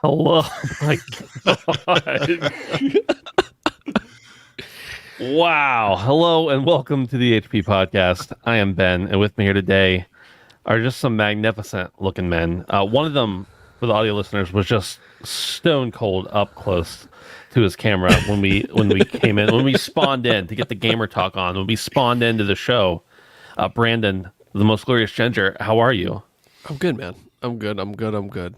Hello, my God. Wow. Hello and welcome to the HP podcast. I am Ben, and with me here today are just some magnificent looking men. One of them, for the audio listeners, was just stone cold up close to his camera when we came in, when we spawned in to get the gamer talk on, when we spawned into the show. Brandon, the most glorious ginger, how are you? I'm good, man. I'm good.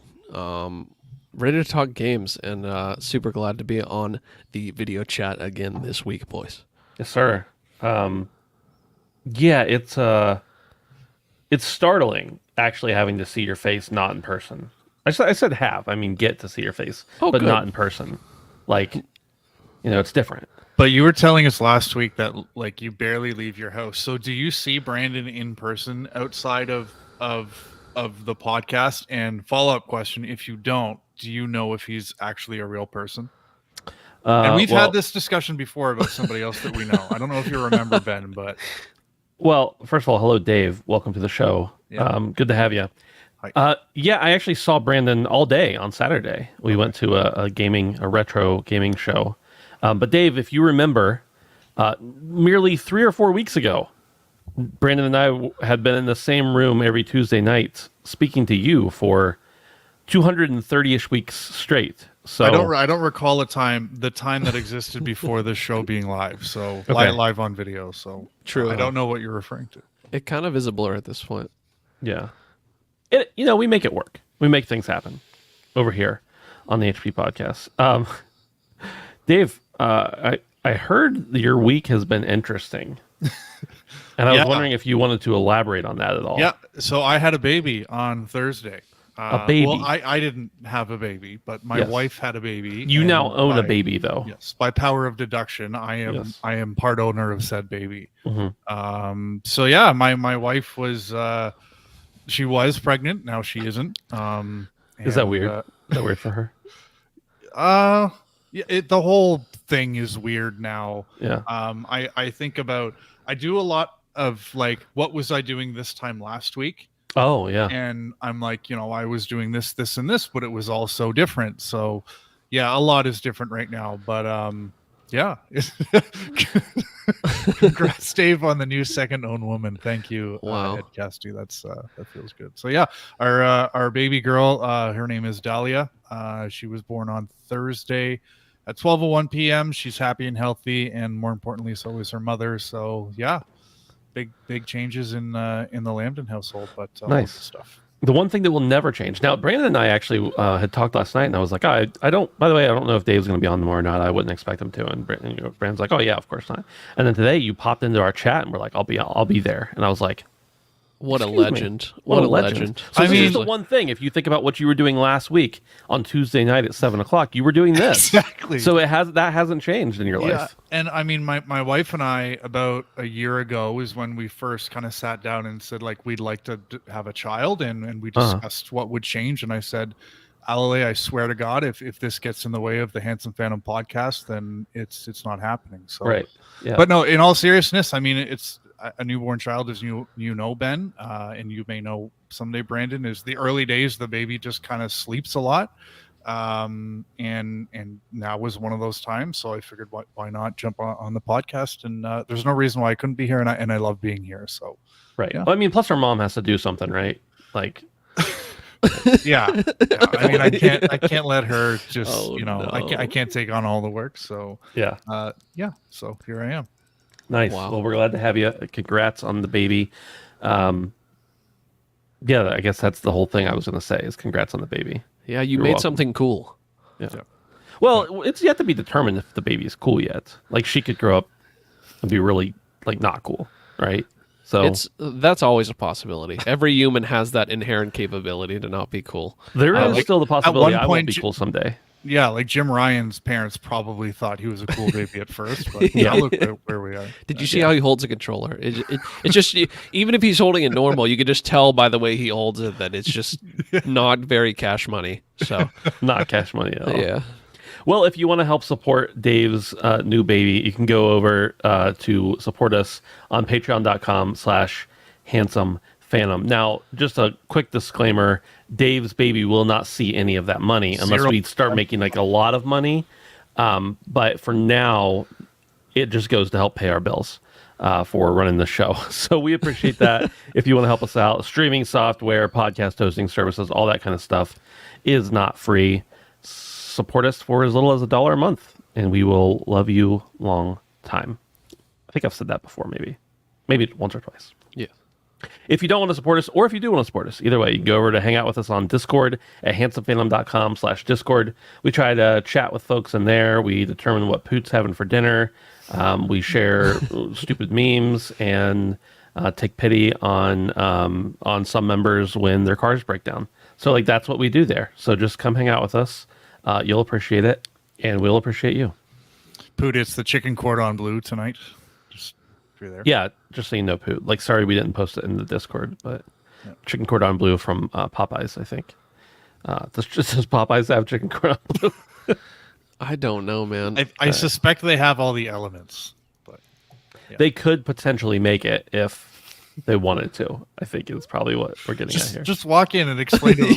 Ready to talk games, and super glad to be on the video chat again this week, boys. Yes, sir. Yeah, it's startling actually having to see your face not in person. I said have. I mean, get to see your face, but good. not in person. Like, it's different. But you were telling us last week that like you barely leave your house. So do you see Brandon in person outside of the podcast? And follow-up question, if you don't, do you know if he's actually a real person? And we've had this discussion before about somebody else that we know. I don't know if you remember, Ben, but... Well, first of all, hello, Dave. Welcome to the show. Yeah. Good to have you. Hi. Yeah, I actually saw Brandon all day on Saturday. We went to a retro gaming show. But Dave, if you remember, merely 3 or 4 weeks ago, Brandon and I had been in the same room every Tuesday night speaking to you for 230-ish weeks straight. So I don't recall the time that existed before this show being live. So live on video. So True. I don't know what you're referring to. It kind of is a blur at this point. yeah, we make it work. We make things happen over here on the HP podcast. Dave, I heard that your week has been interesting. And I was wondering if you wanted to elaborate on that at all. Yeah, so I had a baby on Thursday. A baby? Well, I didn't have a baby, but my wife had a baby. You now own a baby, though. Yes, by power of deduction, I am part owner of said baby. Mm-hmm. So yeah, my wife was she was pregnant. Now she isn't. Is that weird? Is that weird for her? Yeah, the whole thing is weird now. Yeah. I think about, I do a lot of like, what was I doing this time last week? Oh, yeah. And I'm like, I was doing this, and this, but it was all so different. So yeah, a lot is different right now, but yeah. Congrats, Dave, on the new second owned woman. Thank you. Wow. Ed Casty. That feels good. So yeah, our baby girl, her name is Dahlia. She was born on Thursday at 12:01 p.m. She's happy and healthy, and more importantly, so is her mother. So yeah, big changes in the Lambton household, but nice stuff. The one thing that will never change. Now, Brandon and I actually had talked last night, and I was like, I don't. By the way, I don't know if Dave's going to be on tomorrow or not. I wouldn't expect him to. And Brandon's like, oh yeah, of course not. And then today you popped into our chat, and we're like, I'll be there. And I was like, what a legend! What a legend! So this is the one thing. If you think about what you were doing last week on Tuesday night at 7:00, you were doing this. Exactly. So that hasn't changed in your life. And I mean, my wife and I, about a year ago, is when we first kind of sat down and said, like, we'd like to have a child, and we discussed what would change. And I said, Alale, I swear to God, if this gets in the way of the Handsome Phantom podcast, then it's not happening. So right. Yeah. But no, in all seriousness, I mean, it's a newborn child, as you know, Ben, and you may know someday, Brandon, is the early days. The baby just kind of sleeps a lot. And now was one of those times. So I figured, why not jump on the podcast? And there's no reason why I couldn't be here. And I love being here. So, right. Yeah. Well, I mean, plus her mom has to do something, right? Like, yeah. I mean, I can't let her just, I can't take on all the work. So yeah. So here I am. Nice. Wow. Well, we're glad to have you. Congrats on the baby. Yeah, I guess that's the whole thing I was going to say is congrats on the baby. Yeah, you You're made welcome. Something cool. Yeah. Well, it's yet to be determined if the baby is cool yet. Like, she could grow up and be really, like, not cool, right? So that's always a possibility. Every human has that inherent capability to not be cool. there is still the possibility I won't point, be cool someday. Yeah, like Jim Ryan's parents probably thought he was a cool baby at first, but yeah, look where we are. Did you see how he holds a controller? It's just, even if he's holding it normal, you could just tell by the way he holds it that it's just not very cash money. So Not cash money at all. yeah. Well, if you want to help support Dave's new baby, you can go over to support us on patreon.com/handsome Phantom. Now, just a quick disclaimer: Dave's baby will not see any of that money unless Zero. we start making like a lot of money. But for now, it just goes to help pay our bills for running the show. So we appreciate that. If you want to help us out, streaming software, podcast hosting services, all that kind of stuff is not free. Support us for as little as $1 a month, and we will love you long time. I think I've said that before, maybe once or twice. Yeah. If you don't want to support us, or if you do want to support us, either way, you can go over to hang out with us on Discord at handsomephantom.com/Discord. We try to chat with folks in there. We determine what Poot's having for dinner. We share stupid memes and take pity on some members when their cars break down. So like that's what we do there. So just come hang out with us. You'll appreciate it, and we'll appreciate you. Poot, it's the chicken cordon bleu tonight. Just if you're there. Yeah, just so you know, Poot. Like, sorry we didn't post it in the Discord, but chicken cordon bleu from Popeyes, I think. Does Popeyes have chicken cordon bleu? I don't know, man. I suspect they have all the elements, but They could potentially make it if they wanted to. I think is probably what we're getting at here. just walk in and explain to them.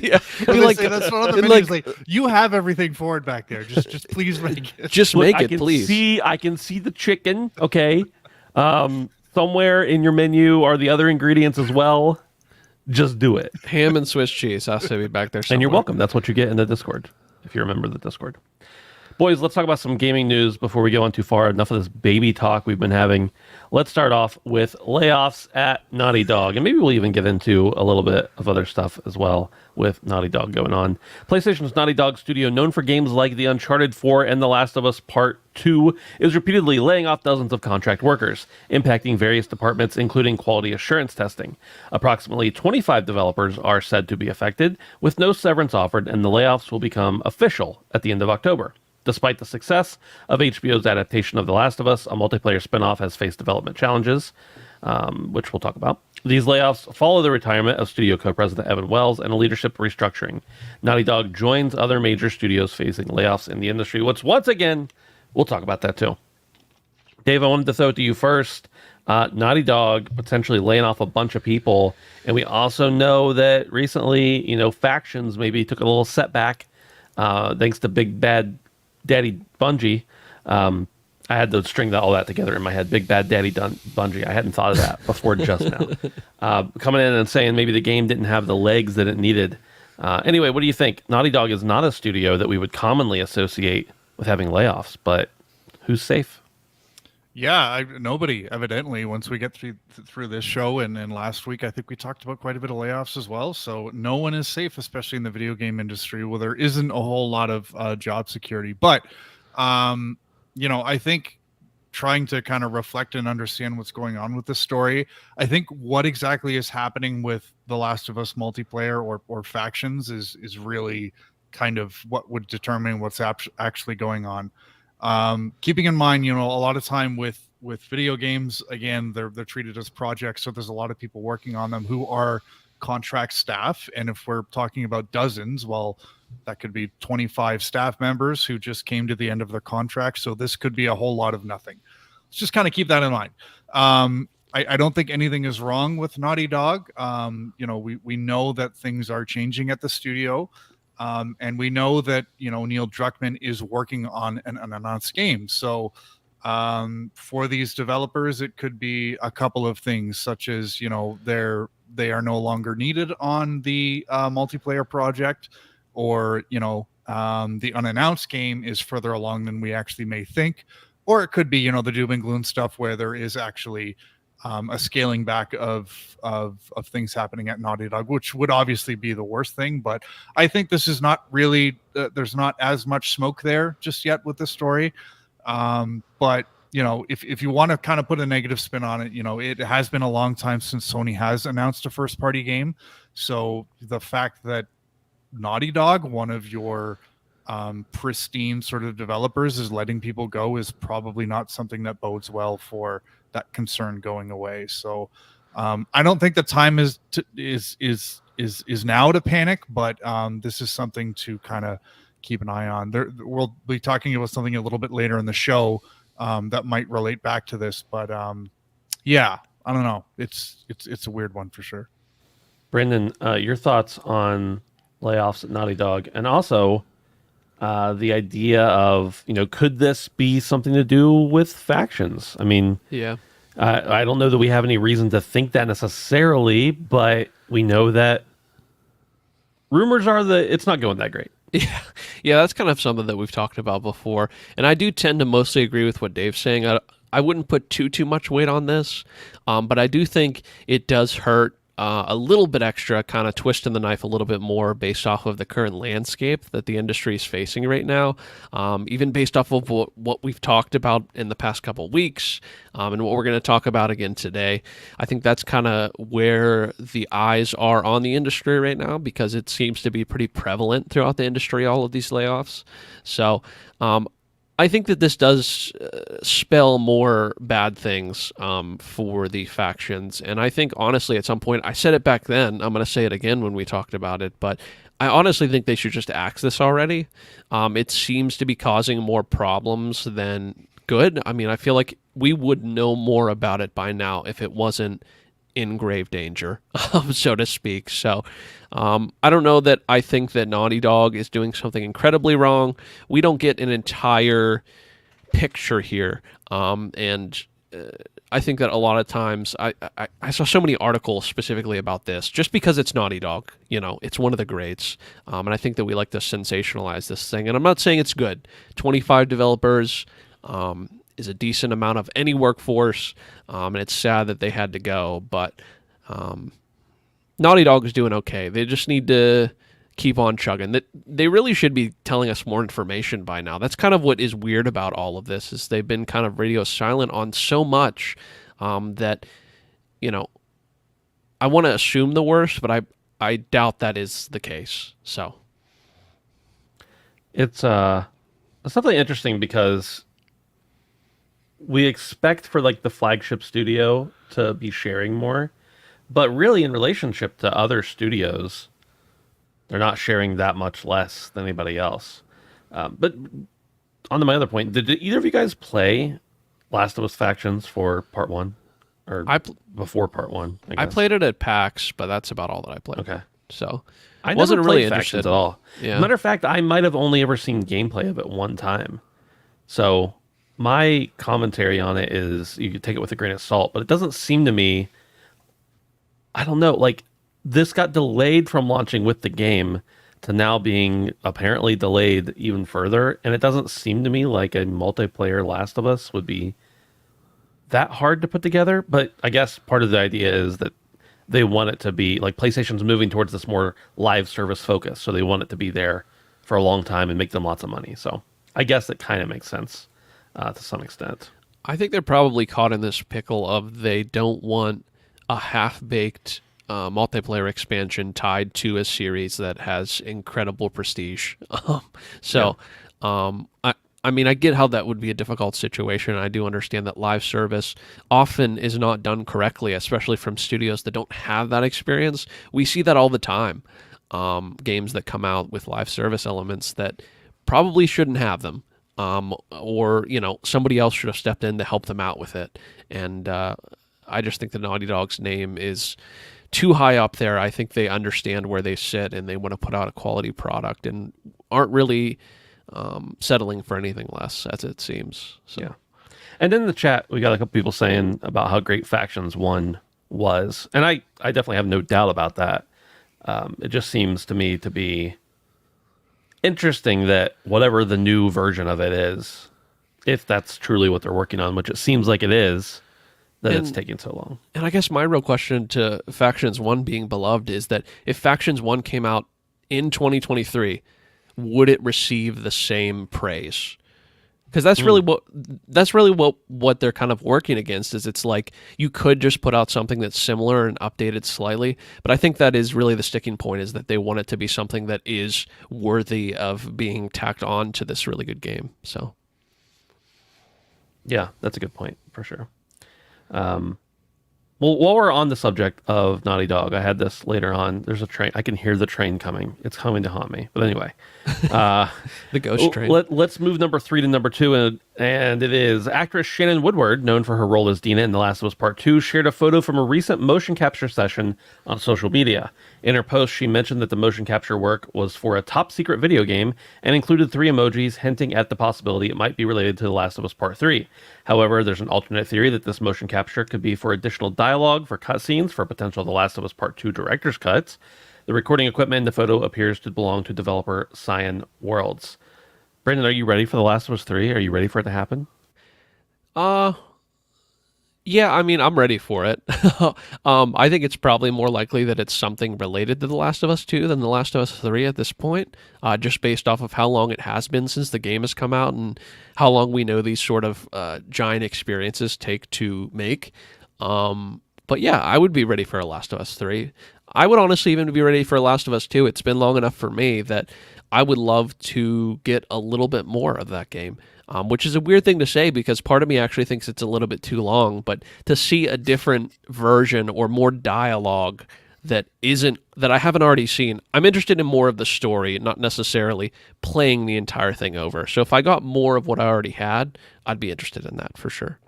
yeah. Be Be like, that's one of the and menus. Like, you have everything forward back there. Just please make it. just Look, make I it, can please. I can see the chicken. Okay, somewhere in your menu are the other ingredients as well. Just do it, Ham and Swiss cheese has to be back there somewhere. and you're welcome. That's what you get in the Discord if you remember the Discord. Boys, let's talk about some gaming news before we go on too far. Enough of this baby talk we've been having. Let's start off with layoffs at Naughty Dog. And maybe we'll even get into a little bit of other stuff as well with Naughty Dog going on. PlayStation's Naughty Dog studio, known for games like The Uncharted 4 and The Last of Us Part 2, is repeatedly laying off dozens of contract workers, impacting various departments, including quality assurance testing. Approximately 25 developers are said to be affected, with no severance offered, and the layoffs will become official at the end of October. Despite the success of HBO's adaptation of The Last of Us, a multiplayer spinoff has faced development challenges, which we'll talk about. These layoffs follow the retirement of studio co-president Evan Wells and a leadership restructuring. Naughty Dog joins other major studios facing layoffs in the industry, which once again, we'll talk about that too. Dave, I wanted to throw it to you first. Naughty Dog potentially laying off a bunch of people, and we also know that recently, factions maybe took a little setback thanks to Big Bad Daddy Bungie. I had to string all that together in my head. Big Bad Daddy Bungie. I hadn't thought of that before just now. Coming in and saying maybe the game didn't have the legs that it needed. Anyway, what do you think? Naughty Dog is not a studio that we would commonly associate with having layoffs, but who's safe? Yeah, nobody, evidently, once we get through this show. And last week, I think we talked about quite a bit of layoffs as well. So no one is safe, especially in the video game industry. Well, there isn't a whole lot of job security. But, I think trying to kind of reflect and understand what's going on with this story, I think what exactly is happening with The Last of Us multiplayer or factions is really kind of what would determine what's actually going on. Keeping in mind, a lot of time with video games, again, they're treated as projects. So there's a lot of people working on them who are contract staff. And if we're talking about dozens, well, that could be 25 staff members who just came to the end of their contract. So this could be a whole lot of nothing. Let's just kind of keep that in mind. I don't think anything is wrong with Naughty Dog. We know that things are changing at the studio. And we know that, Neil Druckmann is working on an unannounced game. So for these developers, it could be a couple of things, such as, they are no longer needed on the multiplayer project, or, the unannounced game is further along than we actually may think. Or it could be, the doom and gloom stuff where there is actually a scaling back of things happening at Naughty Dog, which would obviously be the worst thing. But I think this is not really, there's not as much smoke there just yet with the story. But, if you want to kind of put a negative spin on it, it has been a long time since Sony has announced a first party game. So the fact that Naughty Dog, one of your pristine sort of developers, is letting people go is probably not something that bodes well for that concern going away. So I don't think the time is now to panic, but this is something to kind of keep an eye on. We'll be talking about something a little bit later in the show that might relate back to this, but I don't know. It's a weird one for sure. Brendan, your thoughts on layoffs at Naughty Dog, and also the idea of, could this be something to do with factions? I mean, Yeah. I don't know that we have any reason to think that necessarily, but we know that rumors are that it's not going that great. Yeah, that's kind of something that we've talked about before, and I do tend to mostly agree with what Dave's saying. I wouldn't put too much weight on this, but I do think it does hurt a little bit extra, kind of twisting the knife a little bit more based off of the current landscape that the industry is facing right now, even based off of what we've talked about in the past couple of weeks, and what we're going to talk about again today. I think that's kind of where the eyes are on the industry right now, because it seems to be pretty prevalent throughout the industry, all of these layoffs. So I think that this does spell more bad things for the factions. And I think, honestly, at some point, I said it back then, I'm going to say it again when we talked about it, but I honestly think they should just axe this already. It seems to be causing more problems than good. I mean, I feel like we would know more about it by now if it wasn't in grave danger, so to speak. So I don't know that I think that Naughty Dog is doing something incredibly wrong. We don't get an entire picture here. And I think that a lot of times I saw so many articles specifically about this just because it's Naughty Dog. It's one of the greats. And I think that we like to sensationalize this thing. And I'm not saying it's good. 25 developers is a decent amount of any workforce, and it's sad that they had to go, but Naughty Dog is doing okay. They just need to keep on chugging. They really should be telling us more information by now. That's kind of what is weird about all of this, is they've been kind of radio silent on so much that, I want to assume the worst, but I doubt that is the case. So It's definitely interesting because we expect for like the flagship studio to be sharing more, but really in relationship to other studios, they're not sharing that much less than anybody else. But on to my other point, did either of you guys play Last of Us Factions for part one, or before part one? I played it at PAX, but that's about all that I played. Okay, so I wasn't never really played interested Factions at all. Yeah. Matter of fact, I might have only ever seen gameplay of it one time. So my commentary on it is, you could take it with a grain of salt, but it doesn't seem to me, I don't know, like this got delayed from launching with the game to now being apparently delayed even further. And it doesn't seem to me like a multiplayer Last of Us would be that hard to put together. But I guess part of the idea is that they want it to be like, PlayStation's moving towards this more live service focus. So they want it to be there for a long time and make them lots of money. So I guess it kind of makes sense to some extent. I think they're probably caught in this pickle of they don't want a half-baked multiplayer expansion tied to a series that has incredible prestige. I mean, I get how that would be a difficult situation. I do understand that live service often is not done correctly, especially from studios that don't have that experience. We see that all the time. Games that come out with live service elements that probably shouldn't have them. Or somebody else should have stepped in to help them out with it. And I just think the Naughty Dog's name is too high up there. I think they understand where they sit and they want to put out a quality product and aren't really settling for anything less, as it seems. So. Yeah. And in the chat, we got a couple people saying about how great Factions 1 was. And I definitely have no doubt about that. It just seems to me to be interesting that whatever the new version of it is, if that's truly what they're working on, which it seems like it is, that it's taking so long. And I guess my real question to Factions 1 being beloved is that if Factions 1 came out in 2023, would it receive the same praise? Because that's really what they're kind of working against, is it's like you could just put out something that's similar and update it slightly. But I think that is really the sticking point, is that they want it to be something that is worthy of being tacked on to this really good game. So, yeah, that's a good point for sure. One Well, while we're on the subject of Naughty Dog, I had this later on. There's a train. I can hear the train coming. It's coming to haunt me. But anyway, The ghost train. let's move number 3 to number 2, and it is actress Shannon Woodward, known for her role as Dina in The Last of Us Part 2, shared a photo from a recent motion capture session on social media. In her post, she mentioned that the motion capture work was for a top secret video game and included 3 emojis hinting at the possibility it might be related to The Last of Us Part 3. However, there's an alternate theory that this motion capture could be for additional dialogue, for cutscenes, for potential The Last of Us Part 2 director's cuts. The recording equipment in the photo appears to belong to developer Cyan Worlds. Brandon, are you ready for The Last of Us 3? Are you ready for it to happen? Yeah, I mean, I'm ready for it. I think it's probably more likely that it's something related to The Last of Us 2 than The Last of Us 3 at this point, just based off of how long it has been since the game has come out and how long we know these sort of giant experiences take to make. But yeah, I would be ready for a Last of Us 3. I would honestly even be ready for Last of Us 2. It's been long enough for me that I would love to get a little bit more of that game, which is a weird thing to say because part of me actually thinks it's a little bit too long. But to see a different version or more dialogue that I haven't already seen, I'm interested in more of the story, not necessarily playing the entire thing over. So if I got more of what I already had, I'd be interested in that for sure.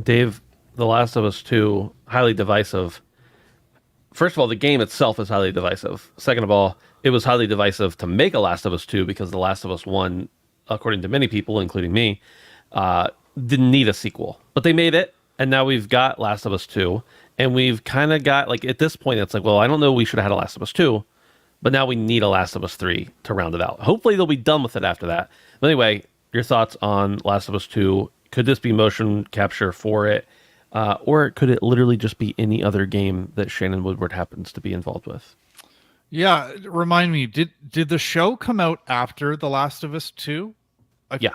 Dave, The Last of Us 2, highly divisive. First of all, the game itself is highly divisive. Second of all, it was highly divisive to make a Last of Us 2 because The Last of Us 1, according to many people, including me, didn't need a sequel. But they made it, and now we've got Last of Us 2, and we've kind of got, like, at this point, it's like, well, I don't know, we should have had a Last of Us 2, but now we need a Last of Us 3 to round it out. Hopefully they'll be done with it after that. But anyway, your thoughts on Last of Us 2. Could this be motion capture for it? Or could it literally just be any other game that Shannon Woodward happens to be involved with? Yeah, remind me, did the show come out after The Last of Us 2? Yeah.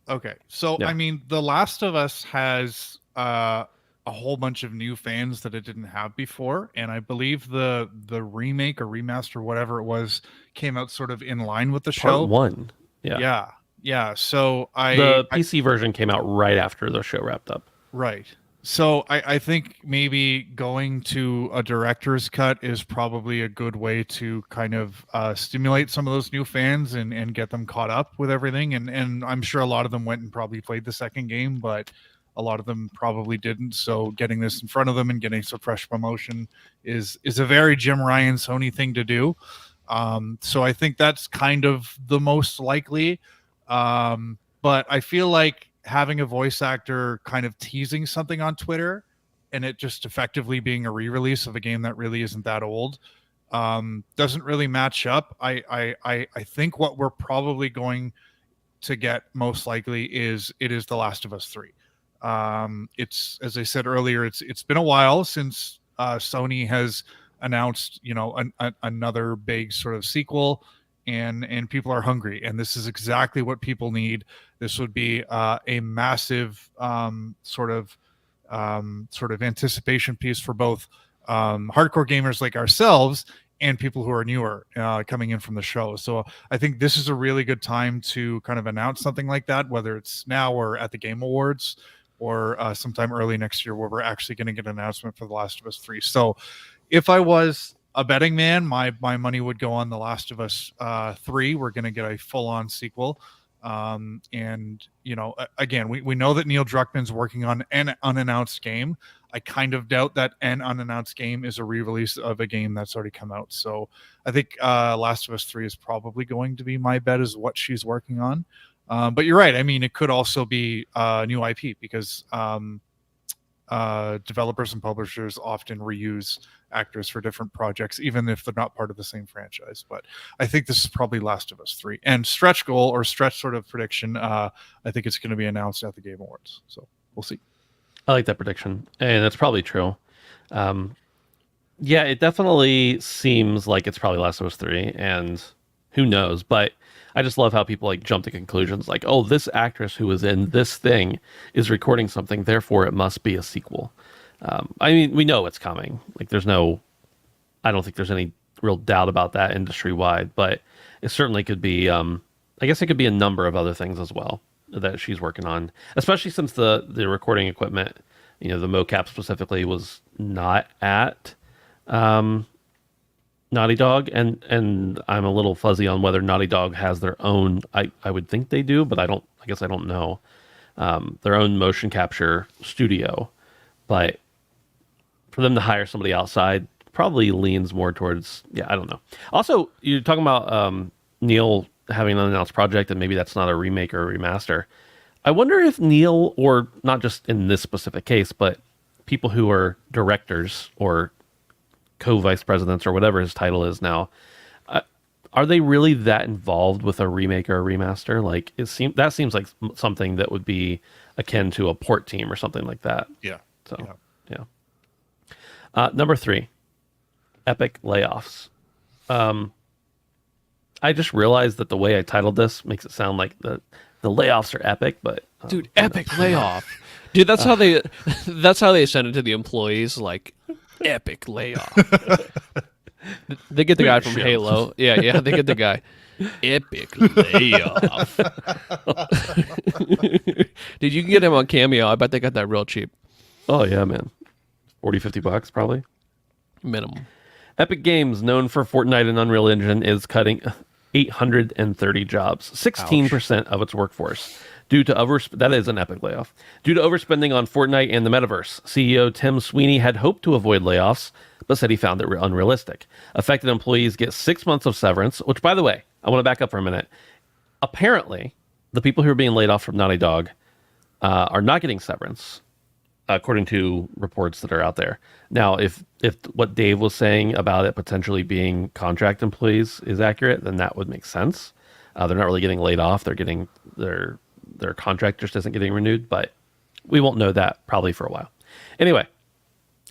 Okay. So, Yeah. I mean, The Last of Us has a whole bunch of new fans that it didn't have before, and I believe the remake or remaster, whatever it was, came out sort of in line with the show. Part 1. Yeah. Yeah. So The PC version came out right after the show wrapped up. Right. So I think maybe going to a director's cut is probably a good way to kind of stimulate some of those new fans and get them caught up with everything. And I'm sure a lot of them went and probably played the second game, but a lot of them probably didn't. So getting this in front of them and getting some fresh promotion is a very Jim Ryan Sony thing to do. So I think that's kind of the most likely. But I feel like having a voice actor kind of teasing something on Twitter and it just effectively being a re-release of a game that really isn't that old doesn't really match up. I think what we're probably going to get most likely is The Last of Us 3. It's, as I said earlier, it's been a while since Sony has announced, another big sort of sequel, and people are hungry, and this is exactly what people need. This would be a massive sort of anticipation piece for both hardcore gamers like ourselves and people who are newer coming in from the show. So I think this is a really good time to kind of announce something like that, whether it's now or at the Game Awards or sometime early next year, where we're actually going to get an announcement for The Last of Us 3. So if I was a betting man, my money would go on The Last of Us 3. We're going to get a full-on sequel. And, again, we know that Neil Druckmann's working on an unannounced game. I kind of doubt that an unannounced game is a re-release of a game that's already come out. So I think Last of Us 3 is probably going to be my bet is what she's working on. But you're right. I mean, it could also be new IP because developers and publishers often reuse actors for different projects, even if they're not part of the same franchise. But I think this is probably Last of Us 3. And stretch goal or stretch sort of prediction, I think it's going to be announced at the Game Awards. So we'll see. I like that prediction, and that's probably true. Yeah, it definitely seems like it's probably Last of Us 3, and who knows, but I just love how people like jump to conclusions like, oh, this actress who was in this thing is recording something, therefore it must be a sequel. I mean, we know it's coming. Like, I don't think there's any real doubt about that industry-wide, but it certainly could be, I guess it could be a number of other things as well that she's working on, especially since the recording equipment, the MoCap specifically was not at Naughty Dog, and I'm a little fuzzy on whether Naughty Dog has their own. I would think they do, but I don't. I guess I don't know. Their own motion capture studio, but for them to hire somebody outside probably leans more towards. Yeah, I don't know. Also, you're talking about Neil having an unannounced project, and maybe that's not a remake or a remaster. I wonder if Neil, or not just in this specific case, but people who are directors or co-vice presidents or whatever his title is now, are they really that involved with a remake or a remaster? Like, that seems like something that would be akin to a port team or something like that. Yeah. So, yeah. Number 3, Epic Layoffs. I just realized that the way I titled this makes it sound like the layoffs are epic, but dude, epic layoff. Dude, that's how they send it to the employees, like epic layoff. They get the guy from Halo. Yeah, they get the guy. Epic layoff. Dude, you can get him on Cameo. I bet they got that real cheap. Oh yeah, man. $40-$50 probably. Minimum. Epic Games, known for Fortnite and Unreal Engine, is cutting 830 jobs, 16% of its workforce, due to that is an epic layoff. Due to overspending on Fortnite and the metaverse, CEO Tim Sweeney had hoped to avoid layoffs, but said he found it unrealistic. Affected employees get 6 months of severance, which, by the way, I want to back up for a minute. Apparently, the people who are being laid off from Naughty Dog are not getting severance, according to reports that are out there. Now, if what Dave was saying about it potentially being contract employees is accurate, then that would make sense. They're not really getting laid off. They're getting their contract just isn't getting renewed, but we won't know that probably for a while. Anyway,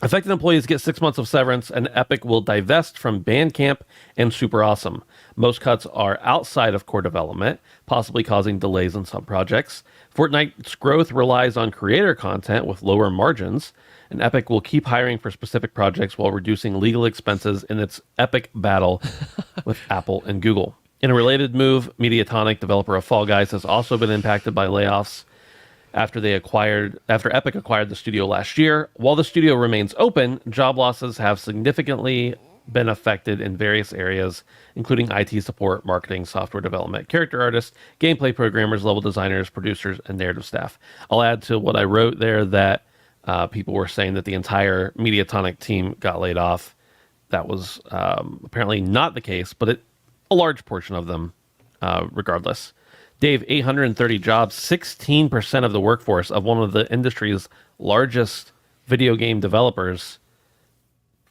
affected employees get 6 months of severance, and Epic will divest from Bandcamp and Super Awesome. Most cuts are outside of core development, possibly causing delays in some projects. Fortnite's growth relies on creator content with lower margins, and Epic will keep hiring for specific projects while reducing legal expenses in its epic battle with Apple and Google. In a related move, Mediatonic, developer of Fall Guys, has also been impacted by layoffs after Epic acquired the studio last year. While the studio remains open, job losses have significantly been affected in various areas, including IT support, marketing, software development, character artists, gameplay programmers, level designers, producers, and narrative staff. I'll add to what I wrote there that people were saying that the entire Mediatonic team got laid off. That was apparently not the case, but a large portion of them, regardless. Dave, 830 jobs, 16% of the workforce of one of the industry's largest video game developers.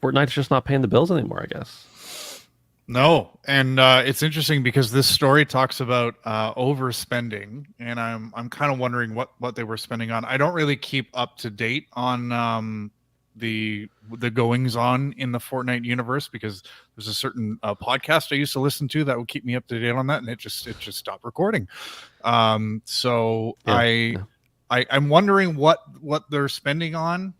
Fortnite's just not paying the bills anymore, I guess. No, and it's interesting because this story talks about overspending, and I'm kind of wondering what they were spending on. I don't really keep up to date on the goings on in the Fortnite universe because there's a certain podcast I used to listen to that would keep me up to date on that, and it just stopped recording. So yeah. I'm wondering what they're spending on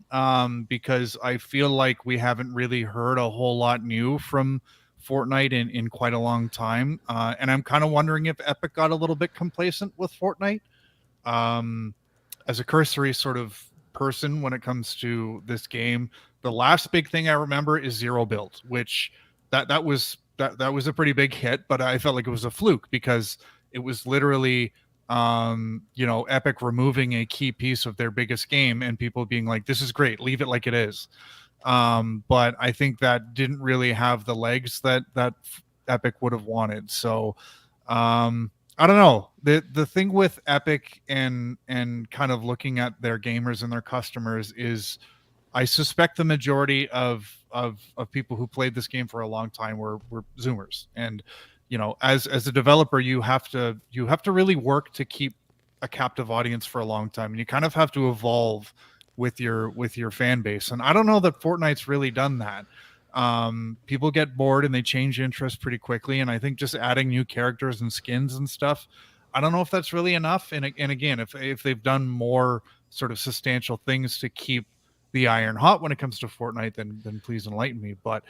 because I feel like we haven't really heard a whole lot new from Fortnite in quite a long time. And I'm kind of wondering if Epic got a little bit complacent with Fortnite. As a cursory sort of person when it comes to this game, the last big thing I remember is Zero Build, which that was a pretty big hit, but I felt like it was a fluke because it was literally Epic removing a key piece of their biggest game and people being like, this is great, leave it like it is. But I think that didn't really have the legs that Epic would have wanted. So I don't know. The thing with Epic and kind of looking at their gamers and their customers is I suspect the majority of people who played this game for a long time were Zoomers. And as a developer, you have to really work to keep a captive audience for a long time, and you kind of have to evolve with your fan base. And I don't know that Fortnite's really done that. People get bored and they change interest pretty quickly, and I think just adding new characters and skins and stuff, I don't know if that's really enough. And again, if they've done more sort of substantial things to keep the iron hot when it comes to Fortnite, then please enlighten me. But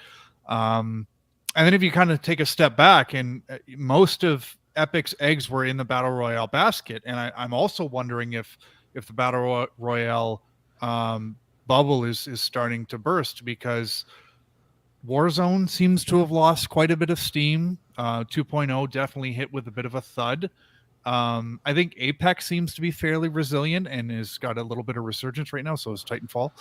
and then if you kind of take a step back, and most of Epic's eggs were in the Battle Royale basket, and I'm also wondering if the Battle Royale bubble is starting to burst, because Warzone seems to have lost quite a bit of steam. 2.0 definitely hit with a bit of a thud. I think Apex seems to be fairly resilient and has got a little bit of resurgence right now. So is Titanfall.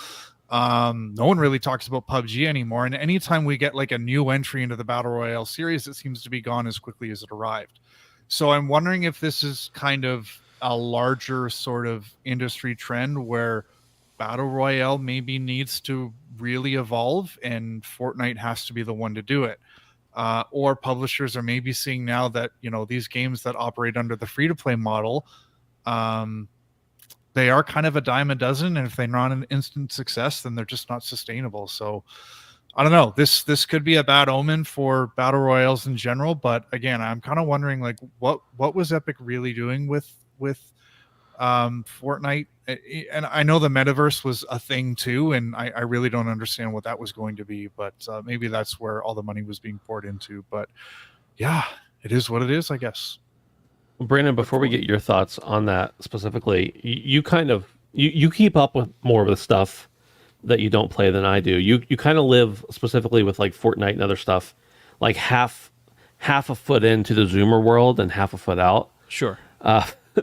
No one really talks about PUBG anymore. And anytime we get like a new entry into the Battle Royale series, it seems to be gone as quickly as it arrived. So I'm wondering if this is kind of a larger sort of industry trend where Battle Royale maybe needs to really evolve and Fortnite has to be the one to do it. Or publishers are maybe seeing now that, you know, these games that operate under the free-to-play model, they are kind of a dime a dozen, and if they're not an instant success, then they're just not sustainable. So I don't know. This could be a bad omen for battle royales in general. But again, I'm kind of wondering, like, what was Epic really doing with Fortnite? And I know the metaverse was a thing too, and I really don't understand what that was going to be. But maybe that's where all the money was being poured into. But yeah, it is what it is, I guess. Brandon, before we get your thoughts on that specifically, you kind of you keep up with more of the stuff that you don't play than I do. You kind of live specifically with like Fortnite and other stuff, like half a foot into the Zoomer world and half a foot out. Sure.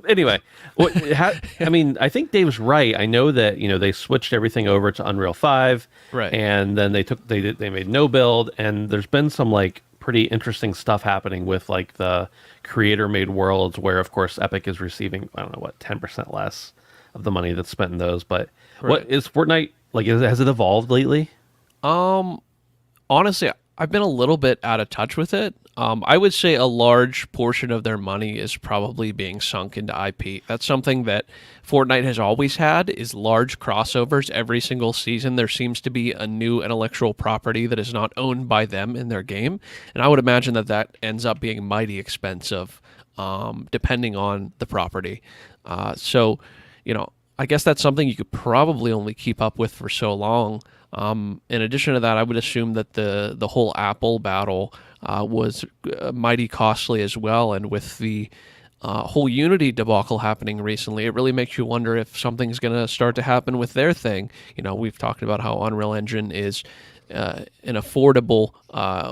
Anyway, I mean, I think Dave's right. I know that, you know, they switched everything over to Unreal 5, Right, and then they made no build, and there's been some like pretty interesting stuff happening with like the creator made worlds, where of course Epic is receiving, I don't know what, 10% less of the money that's spent in those. But Right. what is Fortnite like? Has it evolved lately? Honestly, I've been a little bit out of touch with it. I would say a large portion of their money is probably being sunk into IP. That's something that Fortnite has always had, is large crossovers. Every single season there seems to be a new intellectual property that is not owned by them in their game. And I would imagine that that ends up being mighty expensive, depending on the property. So, you know, I guess that's something you could probably only keep up with for so long. In addition to that, I would assume that the whole Apple battle was mighty costly as well. And with the whole Unity debacle happening recently, it really makes you wonder if something's going to start to happen with their thing. You know, we've talked about how Unreal Engine is an affordable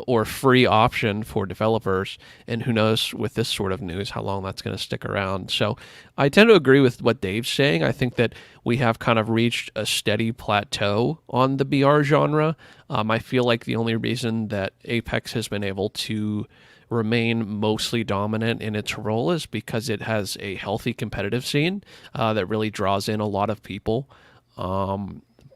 or free option for developers, and who knows with this sort of news how long that's going to stick around. So I tend to agree with what Dave's saying. I think that we have kind of reached a steady plateau on the BR genre. I feel like the only reason that Apex has been able to remain mostly dominant in its role is because it has a healthy competitive scene that really draws in a lot of people.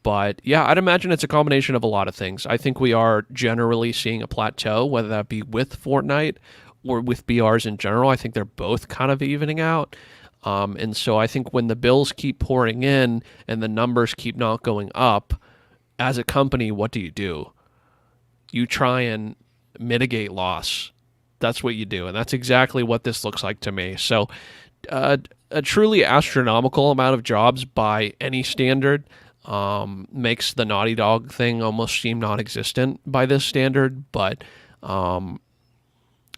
But yeah, I'd imagine it's a combination of a lot of things. I think we are generally seeing a plateau, whether that be with Fortnite or with BRs in general. I think they're both kind of evening out. And so I think when the bills keep pouring in and the numbers keep not going up, as a company, what do? You try and mitigate loss. That's what you do. And that's exactly what this looks like to me. So a truly astronomical amount of jobs by any standard makes the Naughty Dog thing almost seem non-existent by this standard. But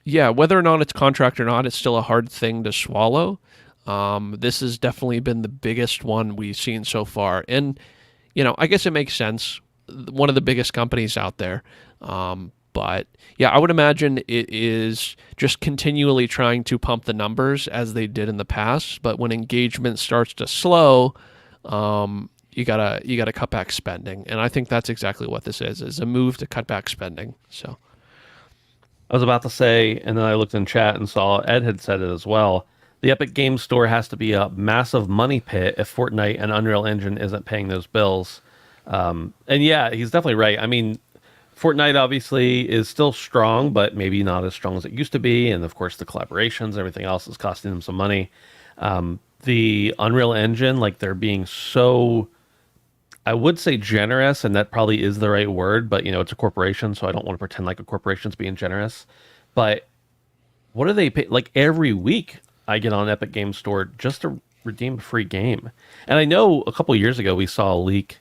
yeah, whether or not it's contract or not, it's still a hard thing to swallow. This has definitely been the biggest one we've seen so far. And, you know, I guess it makes sense. One of the biggest companies out there. But yeah, I would imagine it is just continually trying to pump the numbers as they did in the past. But when engagement starts to slow, you gotta cut back spending, and I think that's exactly what this is a move to cut back spending. So I was about to say, and then I looked in chat and saw Ed had said it as well. The Epic Games Store has to be a massive money pit if Fortnite and Unreal Engine isn't paying those bills. And yeah, he's definitely right. I mean, Fortnite obviously is still strong, but maybe not as strong as it used to be. And of course, the collaborations, everything else is costing them some money. The Unreal Engine, like they're being so, I would say generous, and that probably is the right word, but you know, it's a corporation, so I don't want to pretend like a corporation's being generous. But what do they pay? Like every week I get on Epic Games Store just to redeem a free game. And I know a couple years ago we saw a leak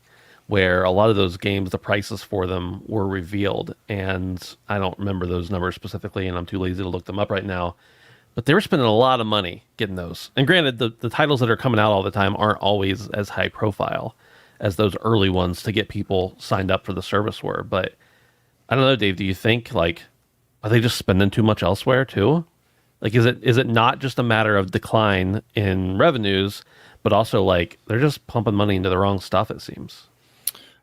where a lot of those games, the prices for them were revealed. And I don't remember those numbers specifically, and I'm too lazy to look them up right now. But they were spending a lot of money getting those. And granted, the titles that are coming out all the time aren't always as high profile as those early ones to get people signed up for the service were. But I don't know, Dave, do you think like are they just spending too much elsewhere too? Like is it not just a matter of decline in revenues, but also like they're just pumping money into the wrong stuff, it seems.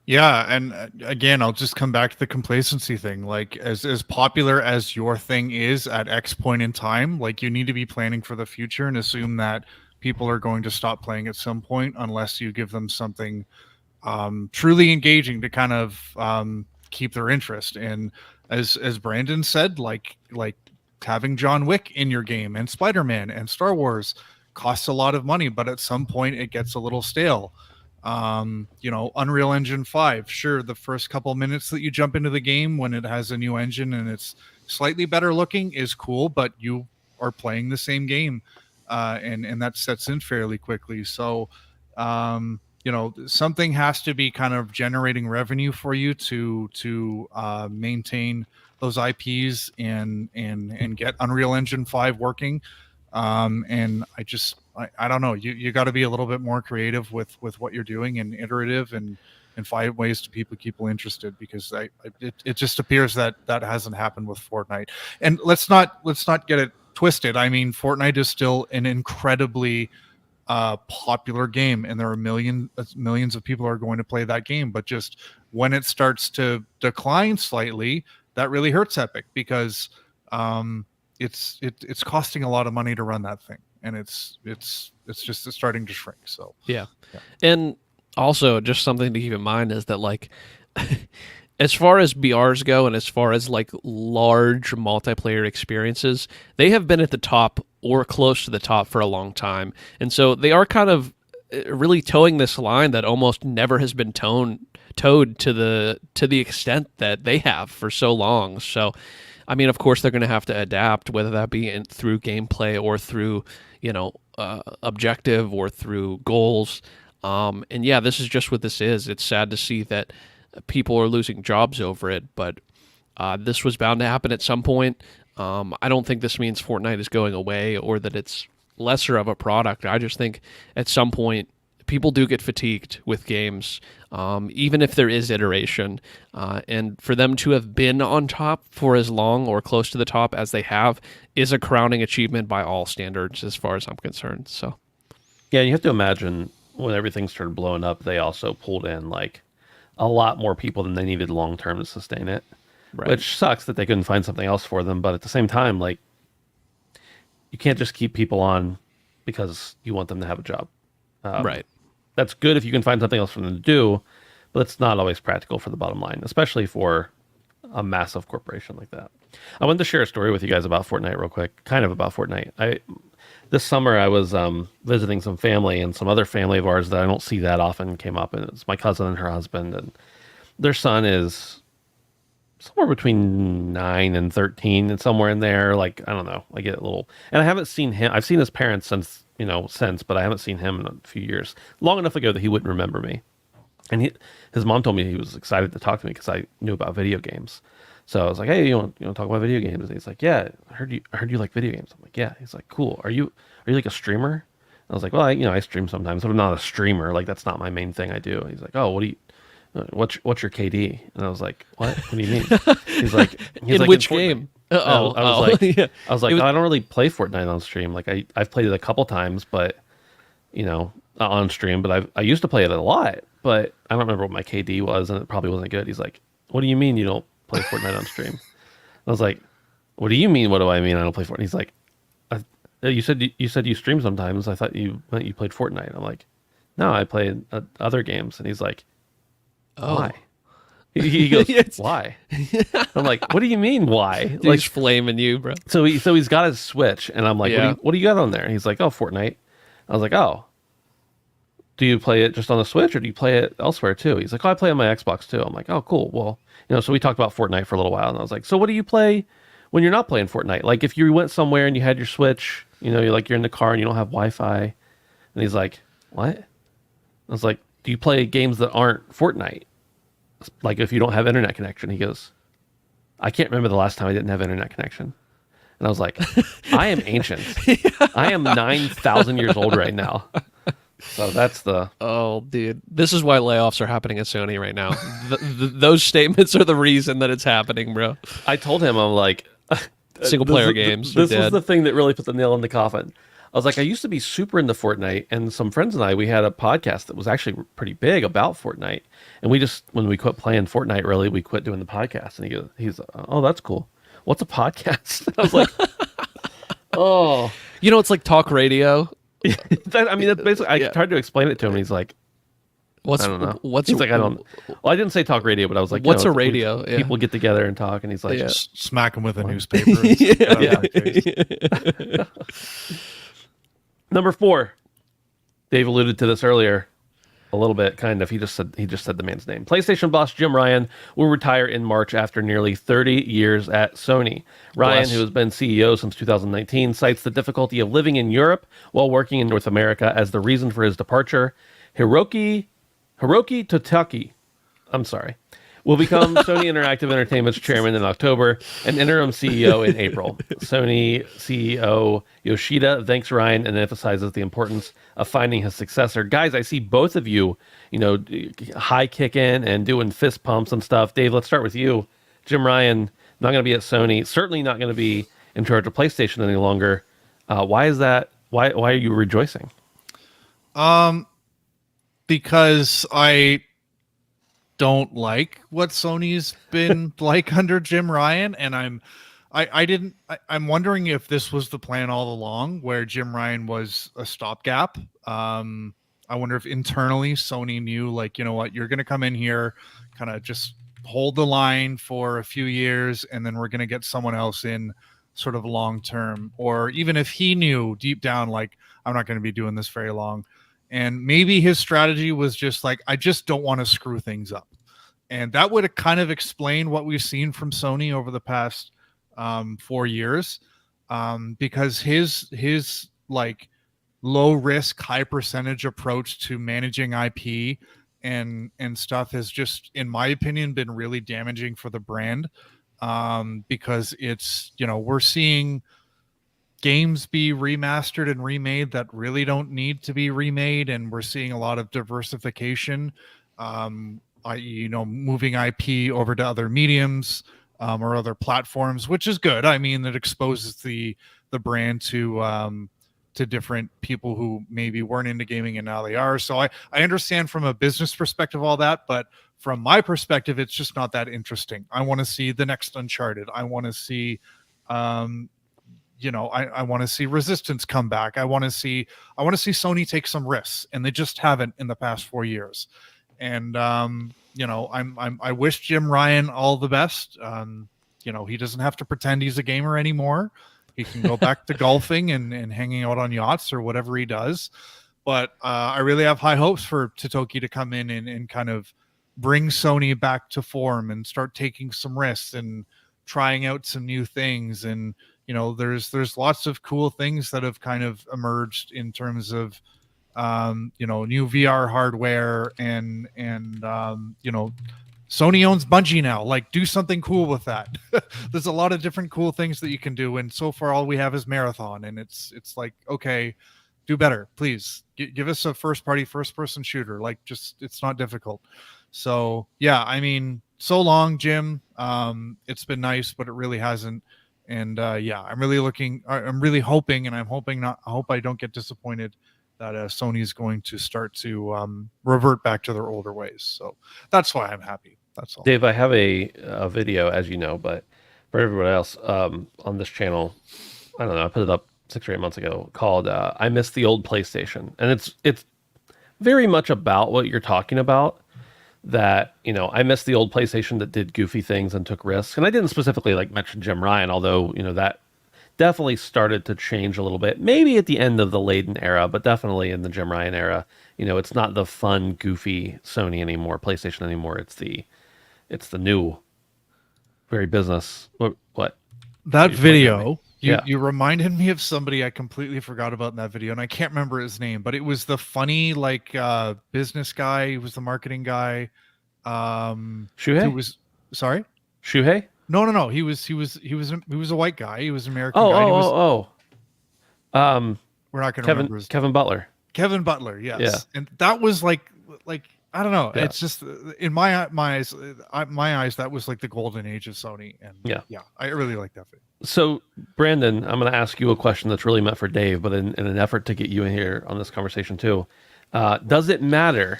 Yeah, and again, I'll just come back to the complacency thing. Like, as popular as your thing is at X point in time, like you need to be planning for the future and assume that people are going to stop playing at some point unless you give them something truly engaging to kind of keep their interest. And as Brandon said, like having John Wick in your game and Spider-Man and Star Wars costs a lot of money, but at some point it gets a little stale. Unreal Engine 5, sure, the first couple minutes that you jump into the game when it has a new engine and it's slightly better looking is cool, but you are playing the same game, and that sets in fairly quickly. So something has to be kind of generating revenue for you to maintain those IPs and get Unreal Engine 5 working. And I don't know, you got to be a little bit more creative with what you're doing and iterative and find ways to keep people interested, because it just appears that hasn't happened with Fortnite. And let's not get it twisted. I mean, Fortnite is still an incredibly popular game, and there are millions of people are going to play that game. But just when it starts to decline slightly, that really hurts Epic, because it's costing a lot of money to run that thing, and it's just starting to shrink. So yeah. And also just something to keep in mind is that like as far as BRs go and as far as like large multiplayer experiences, they have been at the top or close to the top for a long time. And so they are kind of really towing this line that almost never has been towed to the extent that they have for so long. So I mean, of course, they're going to have to adapt, whether that be through gameplay or through, objective or through goals. And yeah, this is just what this is. It's sad to see that people are losing jobs over it, but this was bound to happen at some point. I don't think this means Fortnite is going away or that it's lesser of a product. I just think at some point people do get fatigued with games, even if there is iteration. And for them to have been on top for as long or close to the top as they have is a crowning achievement by all standards, as far as I'm concerned. So, yeah, you have to imagine when everything started blowing up, they also pulled in like a lot more people than they needed long term to sustain it, right. Which sucks that they couldn't find something else for them. But at the same time, like you can't just keep people on because you want them to have a job. Right. That's good if you can find something else for them to do, but it's not always practical for the bottom line, especially for a massive corporation like that. I wanted to share a story with you guys about Fortnite real quick, kind of about Fortnite. This summer I was visiting some family, and some other family of ours that I don't see that often came up, and it's my cousin and her husband, and their son is somewhere between 9 and 13 and somewhere in there. Like, I don't know, I get a little, and I haven't seen him. I've seen his parents since, but I haven't seen him in a few years, long enough ago that he wouldn't remember me. And his mom told me he was excited to talk to me because I knew about video games. So I was like, hey, you want to talk about video games? And he's like, yeah, I heard you like video games. I'm like, yeah. He's like, cool. Are you like a streamer? And I was like, well, I stream sometimes, but I'm not a streamer. Like, that's not my main thing I do. And he's like, oh, what's your KD? And I was like, what do you mean? He's like, in which game? I was like, yeah. I was like, I don't really play Fortnite on stream. Like I've played it a couple times, but on stream, but I used to play it a lot, but I don't remember what my KD was, and it probably wasn't good. He's like, what do you mean you don't play Fortnite on stream? I was like, what do you mean? What do I mean I don't play Fortnite? He's like, you said you stream sometimes. I thought you played Fortnite. I'm like, no, I play other games. And he's like, why? He goes, why? I'm like, what do you mean why? Like, he's flaming you, bro. So he's got his Switch, and I'm like, yeah. what do you got on there? And he's like, oh, Fortnite. I was like, oh, do you play it just on the Switch, or do you play it elsewhere too? He's like, oh, I play on my Xbox too. I'm like, oh, cool. Well, so we talked about Fortnite for a little while, and I was like, so what do you play when you're not playing Fortnite? Like, if you went somewhere and you had your Switch, you're in the car and you don't have Wi-Fi. And he's like, what? I was like, do you play games that aren't Fortnite? Like, if you don't have internet connection? He goes, I can't remember the last time I didn't have internet connection. And I was like, I am ancient. I am 9,000 years old right now. So that's the Oh, dude, this is why layoffs are happening at Sony right now. Those statements are the reason that it's happening, bro. I told him, I'm like, Single player games are this was dead. the thing that really put the nail in the coffin. I was like, I used to be super into Fortnite, and some friends and I, we had a podcast that was actually pretty big about Fortnite. And we just, when we quit playing Fortnite, really, we quit doing the podcast. And he's, oh, that's cool. What's a podcast? I was like, oh. You know, it's like talk radio. I mean, that's basically, I tried to explain it to him. And he's like, What's I don't know. What's He's like, I don't. Well, I didn't say talk radio, but I was like, What's a radio? Yeah. People get together and talk, and he's like, Yeah. Smack him with a newspaper. Yeah. Number 4. Dave alluded to this earlier, a little bit, kind of. He just said the man's name. PlayStation boss Jim Ryan will retire in March after nearly 30 years at Sony. Ryan, Bless. who has been CEO since 2019, cites the difficulty of living in Europe while working in North America as the reason for his departure. Hiroki Totaki, I'm sorry, will become Sony Interactive Entertainment's chairman in October and interim CEO in April. Sony CEO Yoshida thanks Ryan and emphasizes the importance of finding his successor. Guys, I see both of you, high kicking and doing fist pumps and stuff. Dave, let's start with you. Jim Ryan, not going to be at Sony, certainly not going to be in charge of PlayStation any longer. Why is that? Why are you rejoicing? Because I don't like what Sony's been like under Jim Ryan, and I'm wondering if this was the plan all along, where Jim Ryan was a stopgap. I wonder if internally Sony knew, like, you know what, you're going to come in here, kind of just hold the line for a few years, and then we're going to get someone else in sort of long term. Or even if he knew deep down, like, I'm not going to be doing this very long. And maybe his strategy was just like, I just don't want to screw things up. And that would have kind of explained what we've seen from Sony over the past 4 years. Because his like low risk, high percentage approach to managing IP and stuff has just, in my opinion, been really damaging for the brand. Because it's, we're seeing games be remastered and remade that really don't need to be remade, and we're seeing a lot of diversification, moving IP over to other mediums or other platforms, which is good. I mean, it exposes the brand to different people who maybe weren't into gaming and now they are. So I understand from a business perspective all that, but from my perspective, it's just not that interesting. I want to see the next Uncharted. I want to see I want to see Resistance come back. I want to see Sony take some risks, and they just haven't in the past 4 years. And I wish Jim Ryan all the best. He doesn't have to pretend he's a gamer anymore. He can go back to golfing and hanging out on yachts or whatever he does. But I really have high hopes for Totoki to come in and kind of bring Sony back to form and start taking some risks and trying out some new things. And there's lots of cool things that have kind of emerged in terms of new VR hardware and Sony owns Bungie now. Like, do something cool with that. There's a lot of different cool things that you can do, and so far all we have is Marathon, and it's like, okay, do better, please. Give us a first person shooter. Like, just, it's not difficult. So yeah, I mean, so long, Jim. It's been nice, but it really hasn't. And I'm really hoping, and I hope I don't get disappointed that Sony is going to start to revert back to their older ways. So that's why I'm happy. That's all. Dave, I have a video, as you know, but for everyone else on this channel, I don't know, I put it up 6 or 8 months ago, called "I Miss the Old PlayStation," and it's very much about what you're talking about. That, I miss the old PlayStation that did goofy things and took risks. And I didn't specifically mention Jim Ryan, although, that definitely started to change a little bit. Maybe at the end of the Layden era, but definitely in the Jim Ryan era. It's not the fun, goofy Sony anymore, PlayStation anymore. It's the new, very business. What? That video, Yeah. you reminded me of somebody I completely forgot about in that video, and I can't remember his name, but it was the funny business guy. He was the marketing guy. Shuhei? Sorry? Shuhei? No. He was a white guy. He was an American guy. We're We're not going to remember his Kevin Butler. Kevin Butler, yes. Yeah. And that was like I don't know. Yeah. It's just in my eyes, that was like the golden age of Sony. And Yeah. I really like that video. So, Brandon, I'm going to ask you a question that's really meant for Dave, but in an effort to get you in here on this conversation too. Does it matter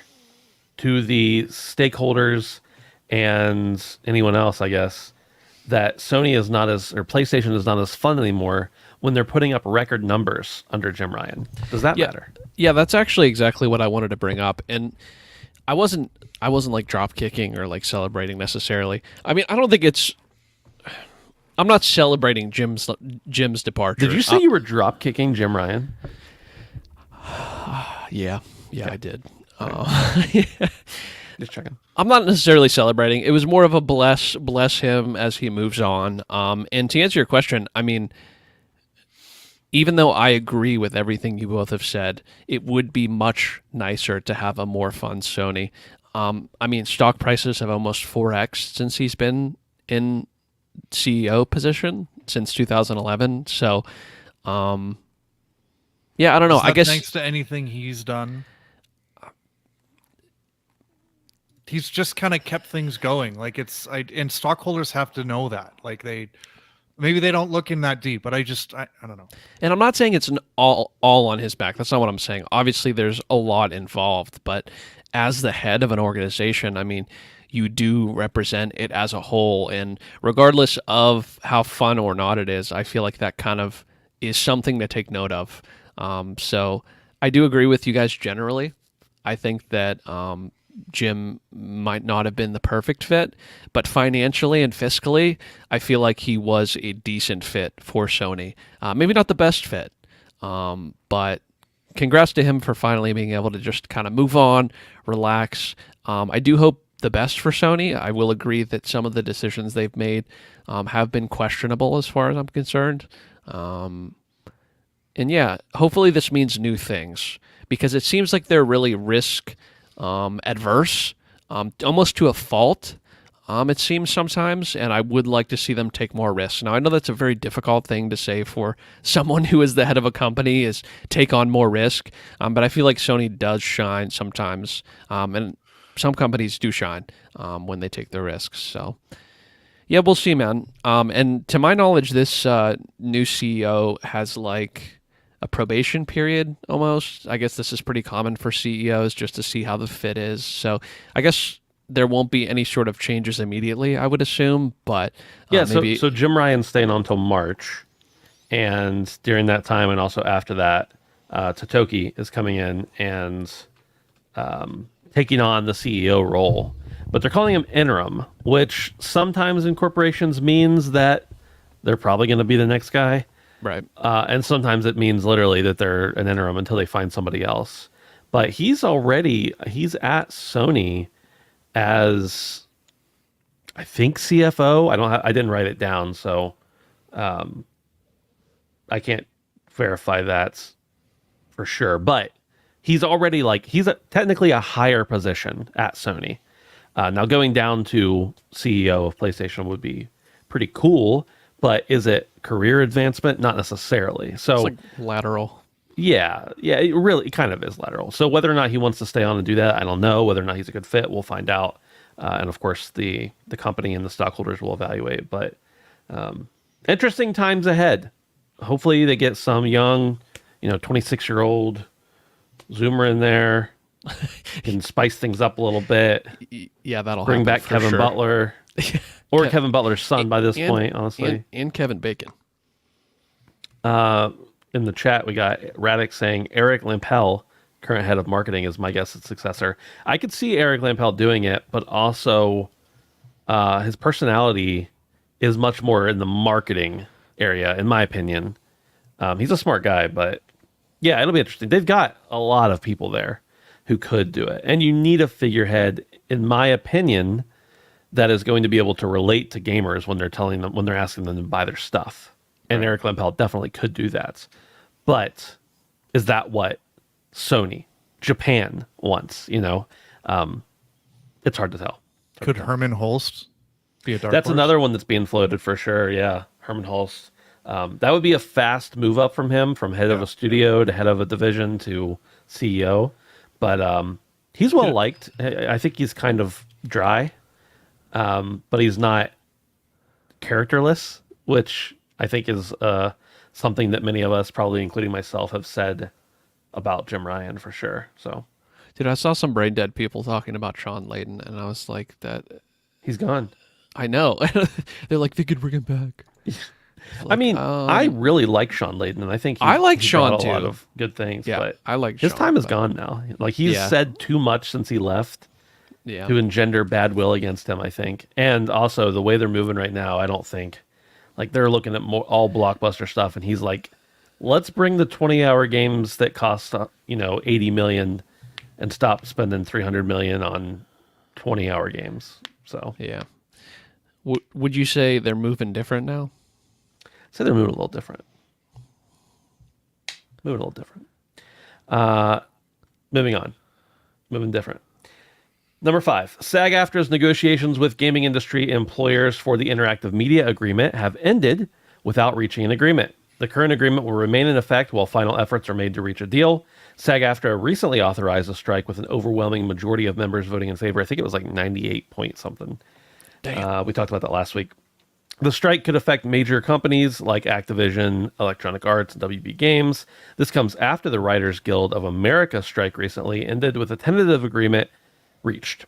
to the stakeholders and anyone else, I guess, that Sony is not as, or PlayStation is not as fun anymore when they're putting up record numbers under Jim Ryan? Does that matter? Yeah, that's actually exactly what I wanted to bring up. And I wasn't like drop kicking or like celebrating necessarily. I mean, I don't think I'm not celebrating Jim's departure. Did you say you were drop kicking Jim Ryan? Yeah, I did. Just checking. I'm not necessarily celebrating. It was more of a bless him as he moves on. And to answer your question, I mean, even though I agree with everything you both have said, it would be much nicer to have a more fun Sony. I mean, stock prices have almost 4x since he's been in CEO position since 2011. So, yeah, I don't know. Is that I guess thanks to anything he's done, he's just kind of kept things going. Like and stockholders have to know that. Like maybe they don't look in that deep, but I don't know. And I'm not saying it's all on his back. That's not what I'm saying. Obviously, there's a lot involved, but as the head of an organization, I mean, you do represent it as a whole. And regardless of how fun or not it is, I feel like that kind of is something to take note of. So I do agree with you guys generally. I think that Jim might not have been the perfect fit, but financially and fiscally, I feel like he was a decent fit for Sony. Maybe not the best fit, but congrats to him for finally being able to just kind of move on, relax. I do hope the best for Sony. I will agree that some of the decisions they've made have been questionable as far as I'm concerned. And yeah, hopefully this means new things, because it seems like they're really risk adverse, almost to a fault, it seems sometimes, and I would like to see them take more risks. Now, I know that's a very difficult thing to say for someone who is the head of a company, is take on more risk, but I feel like Sony does shine sometimes, and some companies do shine when they take the risks. So, yeah, we'll see, man. And to my knowledge, this new CEO has like a probation period almost. I guess this is pretty common for CEOs, just to see how the fit is. So I guess there won't be any sort of changes immediately, I would assume. But yeah, maybe... so Jim Ryan's staying on until March, and during that time and also after that, Totoki is coming in and taking on the CEO role. But they're calling him interim, which sometimes in corporations means that they're probably going to be the next guy. Right. And sometimes it means literally that they're an interim until they find somebody else. But he's at Sony as, I think, CFO. I didn't write it down, so I can't verify that for sure. But he's already technically a higher position at Sony. Now going down to CEO of PlayStation would be pretty cool. But is it career advancement? Not necessarily. So it's like lateral. Yeah, it really kind of is lateral. So whether or not he wants to stay on and do that, I don't know. Whether or not he's a good fit, we'll find out. And of course, the company and the stockholders will evaluate. But interesting times ahead. Hopefully, they get some young, 26-year-old Zoomer in there, can spice things up a little bit. Yeah, that'll bring back Kevin sure. Butler. Or Kevin Butler's son by this point, honestly. And Kevin Bacon. In the chat, we got Radix saying Eric Lampel, current head of marketing, is my guess' successor. I could see Eric Lampel doing it, but also his personality is much more in the marketing area, in my opinion. He's a smart guy, but yeah, it'll be interesting. They've got a lot of people there who could do it. And you need a figurehead, in my opinion, that is going to be able to relate to gamers when they're asking them to buy their stuff. And Eric Lampel definitely could do that. But is that what Sony, Japan wants? It's hard to tell. Could Herman Holst be a dark That's horse? another one that's being floated for sure. Yeah. Herman Holst. That would be a fast move up from him, from head of a studio to head of a division to CEO. But he's well liked. I think he's kind of dry, but he's not characterless, which I think is something that many of us, probably including myself, have said about Jim Ryan for sure. So, Dude, I saw some brain dead people talking about Sean Layden, and I was like, that. he's gone. I know. They're like, they could bring him back. I mean, I really like Sean Layden, and I think I like he Sean brought too. a lot of good things. Yeah, but I like his Sean, time is but- gone now. Like he's said too much since he left Yeah. to engender bad will against him, I think. And also the way they're moving right now, I don't think like they're looking at all blockbuster stuff, and he's like, let's bring the 20-hour games that cost 80 million and stop spending 300 million on 20-hour games. So Yeah. Would you say they're moving different now? so they're moving a little different. Moving on. Moving different. Number 5, SAG-AFTRA's negotiations with gaming industry employers for the interactive media agreement have ended without reaching an agreement. The current agreement will remain in effect while final efforts are made to reach a deal. SAG-AFTRA recently authorized a strike with an overwhelming majority of members voting in favor. I think it was like 98 point something. Damn. We talked about that last week. The strike could affect major companies like Activision, Electronic Arts, and WB Games. This comes after the Writers Guild of America strike recently ended with a tentative agreement reached.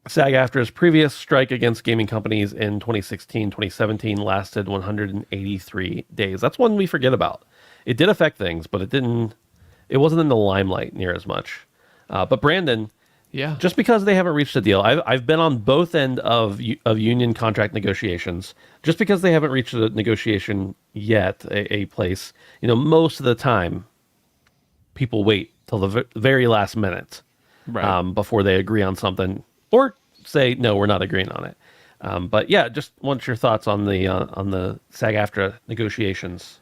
SAG-AFTRA's previous strike against gaming companies in 2016-2017 lasted 183 days. That's one we forget about. It did affect things, but it wasn't in the limelight near as much. But Brandon, Yeah. just because they haven't reached a deal, I've been on both end of union contract negotiations. Just because they haven't reached a negotiation yet, a place, most of the time, people wait till the very last minute before they agree on something or say no, we're not agreeing on it. But yeah, just want your thoughts on the SAG-AFTRA negotiations.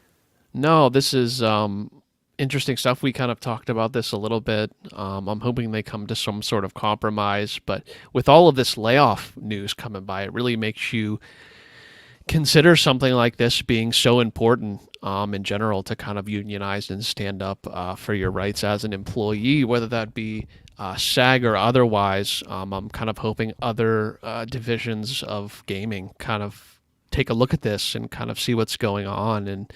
No, this is interesting stuff. We kind of talked about this a little bit. I'm hoping they come to some sort of compromise. But with all of this layoff news coming by, it really makes you consider something like this being so important in general to kind of unionize and stand up for your rights as an employee, whether that be SAG or otherwise. I'm kind of hoping other divisions of gaming kind of take a look at this and kind of see what's going on. And,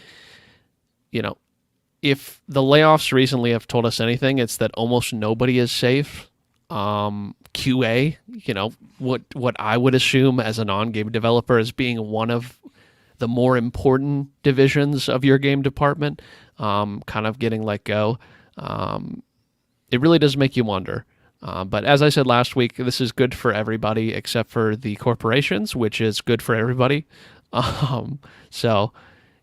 if the layoffs recently have told us anything, it's that almost nobody is safe. QA, what I would assume as a non-game developer as being one of the more important divisions of your game department, kind of getting let go. It really does make you wonder. But as I said last week, this is good for everybody except for the corporations, which is good for everybody. So,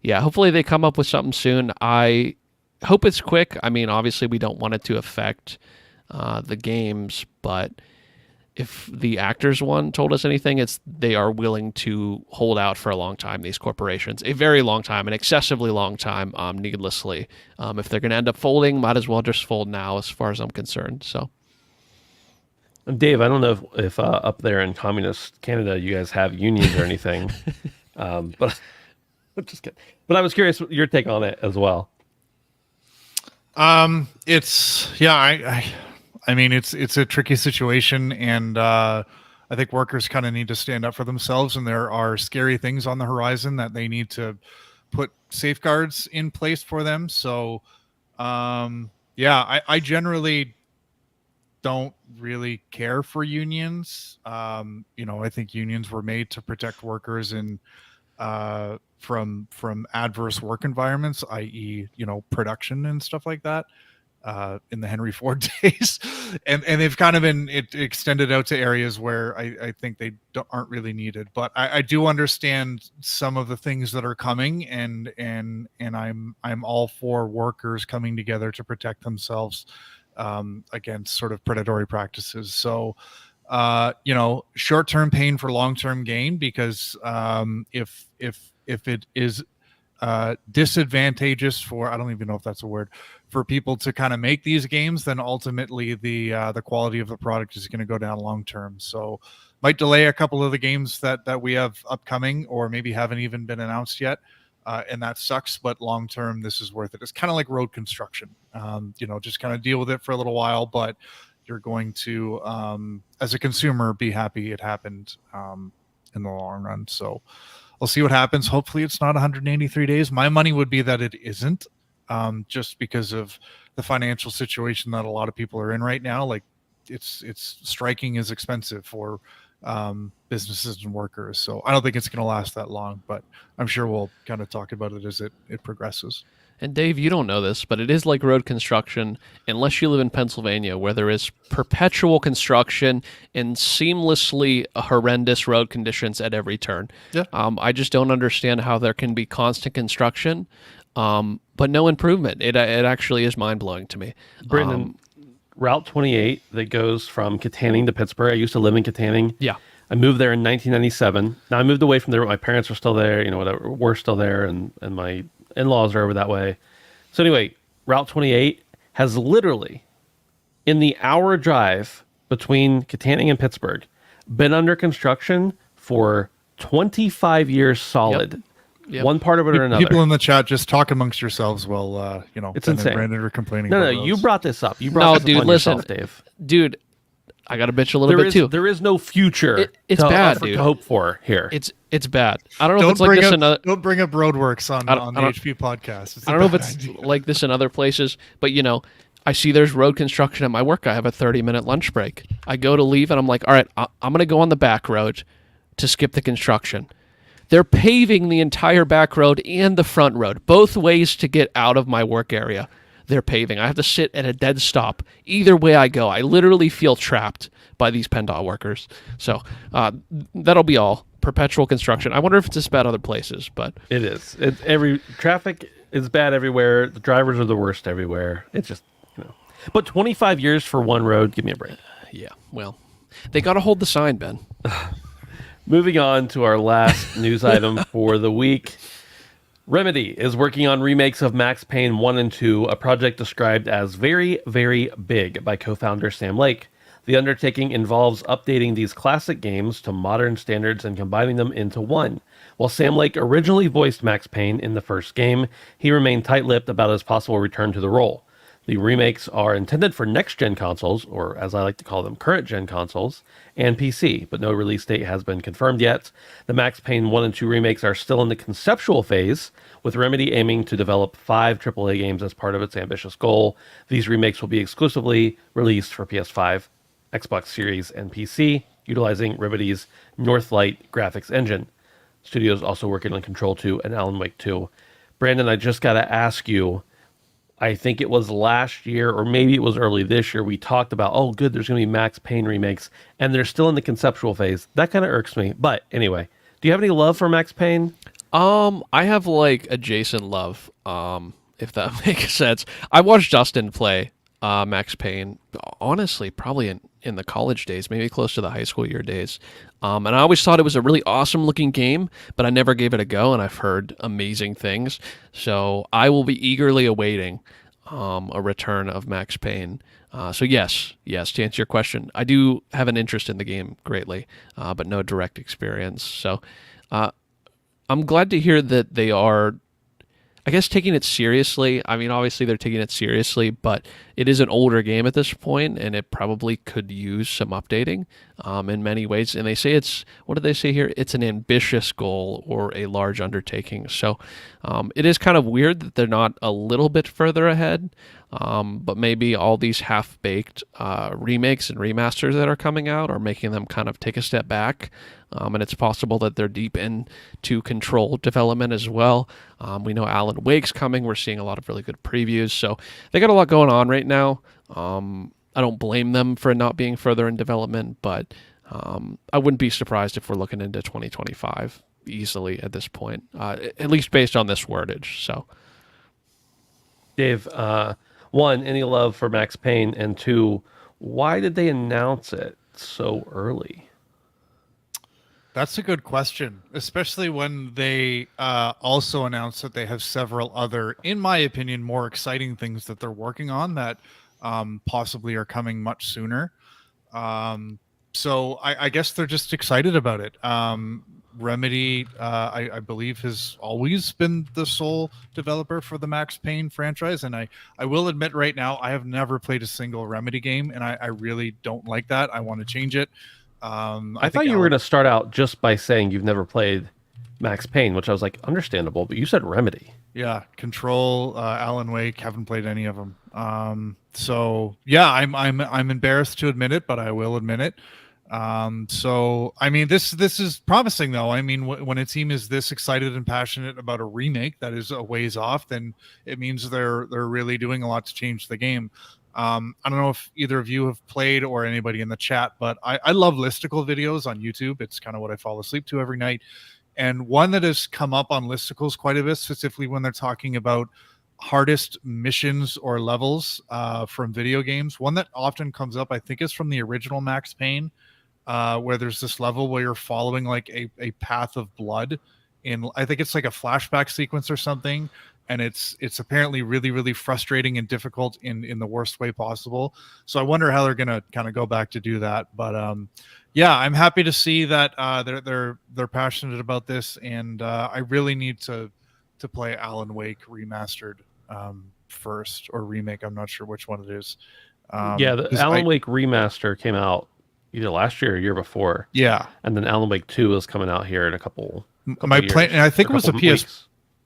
yeah, hopefully they come up with something soon. I hope it's quick. I mean, obviously we don't want it to affect the games, but if the actors one told us anything, it's they are willing to hold out for a long time, these corporations, a very long time, an excessively long time, needlessly. If they're going to end up folding, might as well just fold now as far as I'm concerned. So, Dave, I don't know if up there in communist Canada you guys have unions or anything, but I'm just kidding. But I was curious your take on it as well. I mean, it's a tricky situation, and I think workers kind of need to stand up for themselves, and there are scary things on the horizon that they need to put safeguards in place for them. So, I generally don't really care for unions. I think unions were made to protect workers in from adverse work environments, i.e., production and stuff like that. In the Henry Ford days, and they've kind of been extended out to areas where I think they aren't really needed. But I do understand some of the things that are coming, and I'm all for workers coming together to protect themselves against sort of predatory practices. So, short-term pain for long-term gain, because if it is disadvantageous for, I don't even know if that's a word, for people to kind of make these games, then ultimately the quality of the product is going to go down long term. So might delay a couple of the games that we have upcoming, or maybe haven't even been announced yet. and that sucks. But long term, this is worth it. It's kind of like road construction. Just kind of deal with it for a little while, but you're going to, as a consumer, be happy it happened in the long run. So I'll see what happens. Hopefully, it's not 183 days. My money would be that it isn't, just because of the financial situation that a lot of people are in right now. Like, it's striking is expensive for businesses and workers. So I don't think it's going to last that long, but I'm sure we'll kind of talk about it as it progresses. And Dave, you don't know this, but it is like road construction, unless you live in Pennsylvania, where there is perpetual construction and seamlessly horrendous road conditions at every turn. Yeah. I just don't understand how there can be constant construction, but no improvement. It actually is mind-blowing to me. Brendan, Route 28 that goes from Katanning to Pittsburgh. I used to live in Katanning. Yeah. I moved there in 1997. Now I moved away from there, but my parents are still there. Whatever, we're still there, and my in-laws are over that way. So anyway, Route 28 has literally, in the hour drive between Katanning and Pittsburgh, been under construction for 25 years solid. Yep. One part of it or another. People in the chat, just talk amongst yourselves while it's Ben and insane. Brandon are complaining. No, about you those. brought this up. You brought this upon yourself, Dave. Dude, I got to bitch a little bit too. There is no future. It's bad, dude. To hope for here. It's bad. I don't know if it's like this in other. Don't bring up roadworks on the HP podcast. I don't know if it's like this in other places, but I see there's road construction at my work. I have a 30-minute lunch break. I go to leave and I'm like, all right, I'm going to go on the back road to skip the construction. They're paving the entire back road and the front road, both ways to get out of my work area. They're paving. I have to sit at a dead stop. Either way I go, I literally feel trapped by these PennDOT workers. So that'll be all. Perpetual construction. I wonder if it's this bad other places, but it is. Traffic is bad everywhere. The drivers are the worst everywhere. It's just, But 25 years for one road, give me a break. Yeah, well, they got to hold the sign, Ben. Moving on to our last news item for the week. Remedy is working on remakes of Max Payne 1 and 2, a project described as very, very big by co-founder Sam Lake. The undertaking involves updating these classic games to modern standards and combining them into one. While Sam Lake originally voiced Max Payne in the first game, he remained tight-lipped about his possible return to the role. The remakes are intended for next-gen consoles, or as I like to call them, current-gen consoles, and PC, but no release date has been confirmed yet. The Max Payne 1 and 2 remakes are still in the conceptual phase, with Remedy aiming to develop 5 AAA games as part of its ambitious goal. These remakes will be exclusively released for PS5, Xbox Series, and PC, utilizing Remedy's Northlight graphics engine. Studios also working on Control 2 and Alan Wake 2. Brandon, I just got to ask you, I think it was last year, or maybe it was early this year, we talked about, oh, good, there's going to be Max Payne remakes, and they're still in the conceptual phase. That kind of irks me. But anyway, do you have any love for Max Payne? I have like adjacent love, if that makes sense. I watched Justin play Max Payne, honestly, probably in the college days, maybe close to the high school year days. And I always thought it was a really awesome looking game, but I never gave it a go, and I've heard amazing things. So I will be eagerly awaiting a return of Max Payne. So yes, to answer your question, I do have an interest in the game greatly, but no direct experience. So I'm glad to hear that they are, I guess, taking it seriously. I mean, obviously they're taking it seriously, but it is an older game at this point, and it probably could use some updating in many ways. And they say what did they say here? It's an ambitious goal or a large undertaking. So it is kind of weird that they're not a little bit further ahead, but maybe all these half-baked remakes and remasters that are coming out are making them kind of take a step back. And it's possible that they're deep into Control development as well. We know Alan Wake's coming. We're seeing a lot of really good previews. So they got a lot going on right now. I don't blame them for not being further in development, but I wouldn't be surprised if we're looking into 2025 easily at this point, at least based on this wordage. So, Dave, one, any love for Max Payne? And two, why did they announce it so early? That's a good question, especially when they also announced that they have several other, in my opinion, more exciting things that they're working on that possibly are coming much sooner. So I guess they're just excited about it. Remedy, I believe, has always been the sole developer for the Max Payne franchise. And I will admit right now, I have never played a single Remedy game, and I really don't like that. I want to change it. I thought you were going to start out just by saying you've never played Max Payne, which I was like, understandable, but you said Remedy. Yeah, Control, Alan Wake, haven't played any of them. So yeah, I'm embarrassed to admit it, but I will admit it. So I mean, this is promising though. I mean, when a team is this excited and passionate about a remake that is a ways off, then it means they're really doing a lot to change the game. I don't know if either of you have played or anybody in the chat, but I love listicle videos on YouTube. It's kind of what I fall asleep to every night. And one that has come up on listicles quite a bit, specifically when they're talking about hardest missions or levels from video games. One that often comes up, I think, is from the original Max Payne, where there's this level where you're following like a path of blood in, I think it's like a flashback sequence or something. And it's apparently really, really frustrating and difficult in the worst way possible. So I wonder how they're going to kind of go back to do that. But yeah, I'm happy to see that they're passionate about this, and I really need to play Alan Wake remastered first, or remake. I'm not sure which one it is. Yeah, the Alan Wake remaster came out either last year or year before. Yeah, and then Alan Wake 2 is coming out here in a couple my years, plan, and I think it was a weeks.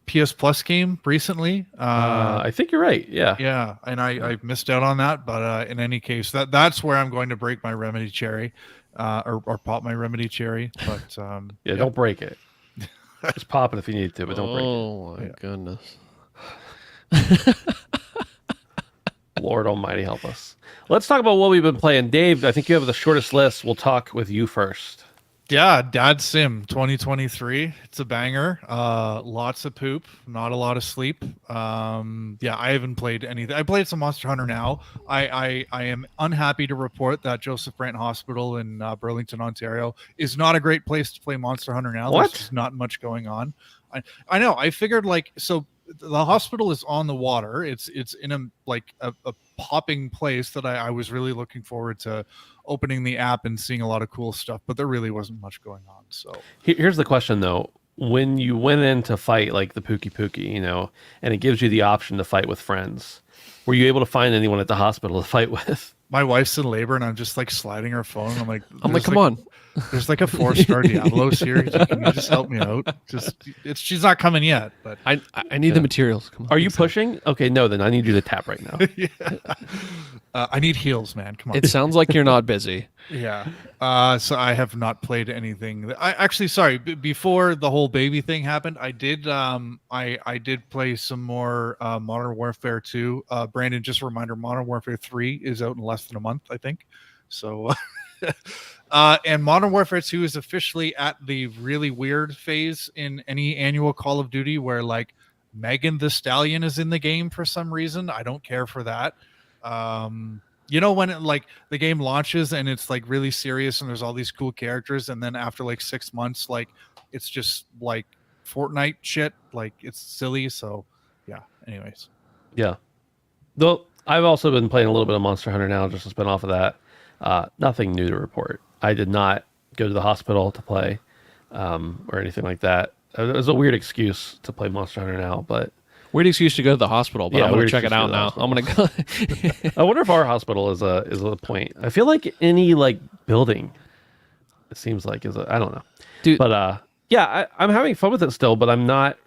PS Plus game recently. I think you're right. Yeah. Yeah, and I missed out on that, but in any case, that's where I'm going to break my Remedy cherry, or pop my Remedy cherry. But yeah, don't break it. Just pop it if you need to, but don't break it. Oh my goodness. Lord Almighty, help us. Let's talk about what we've been playing. Dave, I think you have the shortest list. We'll talk with you first. Yeah, Dad Sim 2023. It's a banger. Lots of poop, not a lot of sleep. Yeah, I haven't played anything. I played some Monster Hunter now. I am unhappy to report that Joseph Brant Hospital in Burlington, Ontario is not a great place to play Monster Hunter now. What? There's just not much going on. I know. I figured so the hospital is on the water. It's in a popping place that I was really looking forward to opening the app and seeing a lot of cool stuff, but there really wasn't much going on. So Here's the question though. When you went in to fight like the Pookie, and it gives you the option to fight with friends, were you able to find anyone at the hospital to fight with? my wife's in labor and I'm just like sliding her phone. I'm like, come on. There's like a 4-star Diablos here. Can you just help me out? She's not coming yet, but I need the materials. Come on. Are you pushing? Okay, no, then I need you to tap right now. yeah. I need heals, man. Come on. It sounds like you're not busy. Yeah. So I have not played anything. I actually, sorry, before the whole baby thing happened, I did I did play some more Modern Warfare 2. Brandon, just a reminder, Modern Warfare 3 is out in less than a month, I think. So and Modern Warfare 2 is officially at the really weird phase in any annual Call of Duty where like Megan Thee Stallion is in the game for some reason. I don't care for that. When it, like the game launches and it's like really serious and there's all these cool characters, and then after like 6 months, like it's just like Fortnite shit, like it's silly. So yeah, anyways. Yeah. Though I've also been playing a little bit of Monster Hunter now, just to spin off of that. Nothing new to report. I did not go to the hospital to play or anything like that. It was a weird excuse to play Monster Hunter now, but Weird excuse to go to the hospital, but Yeah, I'm going weird to check it excuse to out go to the now. I'm going to go. I wonder if our hospital is a point. I feel like any like building, it seems like I don't know, Dude. But yeah, I'm having fun with it still, but I'm not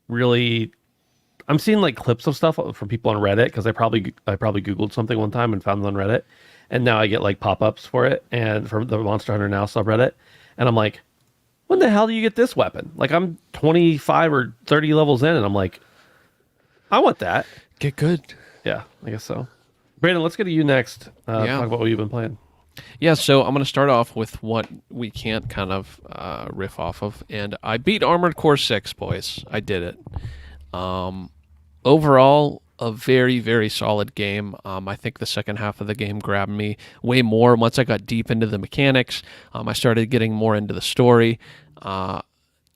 really. I'm seeing like clips of stuff from people on Reddit because I probably Googled something one time and found it on Reddit, and now I get like pop-ups for it and from the Monster Hunter Now subreddit, and I'm like, when the hell do you get this weapon? Like I'm 25 or 30 levels in, and I'm like, I want that. Get good. Yeah, I guess so. Brandon, let's get to you next. Yeah. Talk about what you've been playing. Yeah, so I'm going to start off with what we can't kind of riff off of. And I beat Armored Core 6, boys. I did it. Overall, a very, very solid game. I think the second half of the game grabbed me way more. Once I got deep into the mechanics, I started getting more into the story.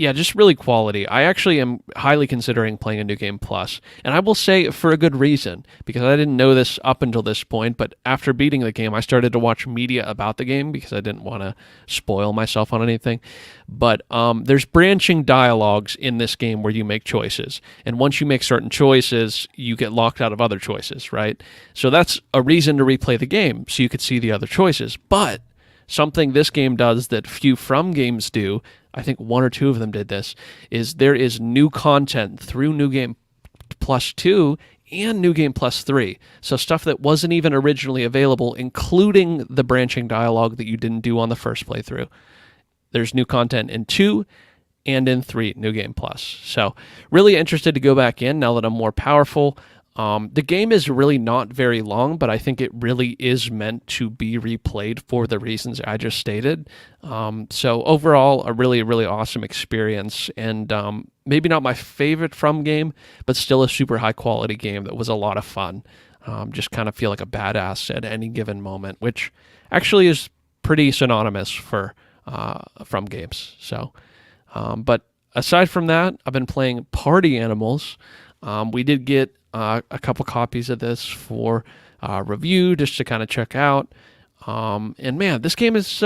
Yeah, just really quality. I actually am highly considering playing a New Game Plus, and I will say for a good reason, because I didn't know this up until this point, but after beating the game, I started to watch media about the game because I didn't want to spoil myself on anything. But there's branching dialogues in this game where you make choices, and once you make certain choices, you get locked out of other choices, right? So that's a reason to replay the game, so you could see the other choices. But something this game does that few From games do, I think one or two of them did this, is there is new content through New Game Plus 2 and New Game Plus 3. So stuff that wasn't even originally available, including the branching dialogue that you didn't do on the first playthrough. There's new content in 2 and in 3 New Game Plus. So really interested to go back in now that I'm more powerful. The game is really not very long, but I think it really is meant to be replayed for the reasons I just stated. So overall, a really, really awesome experience, and maybe not my favorite From game, but still a super high quality game that was a lot of fun. Just kind of feel like a badass at any given moment, which actually is pretty synonymous for From games. So, but aside from that, I've been playing Party Animals. We did get a couple copies of this for review just to kind of check out. And man, this game is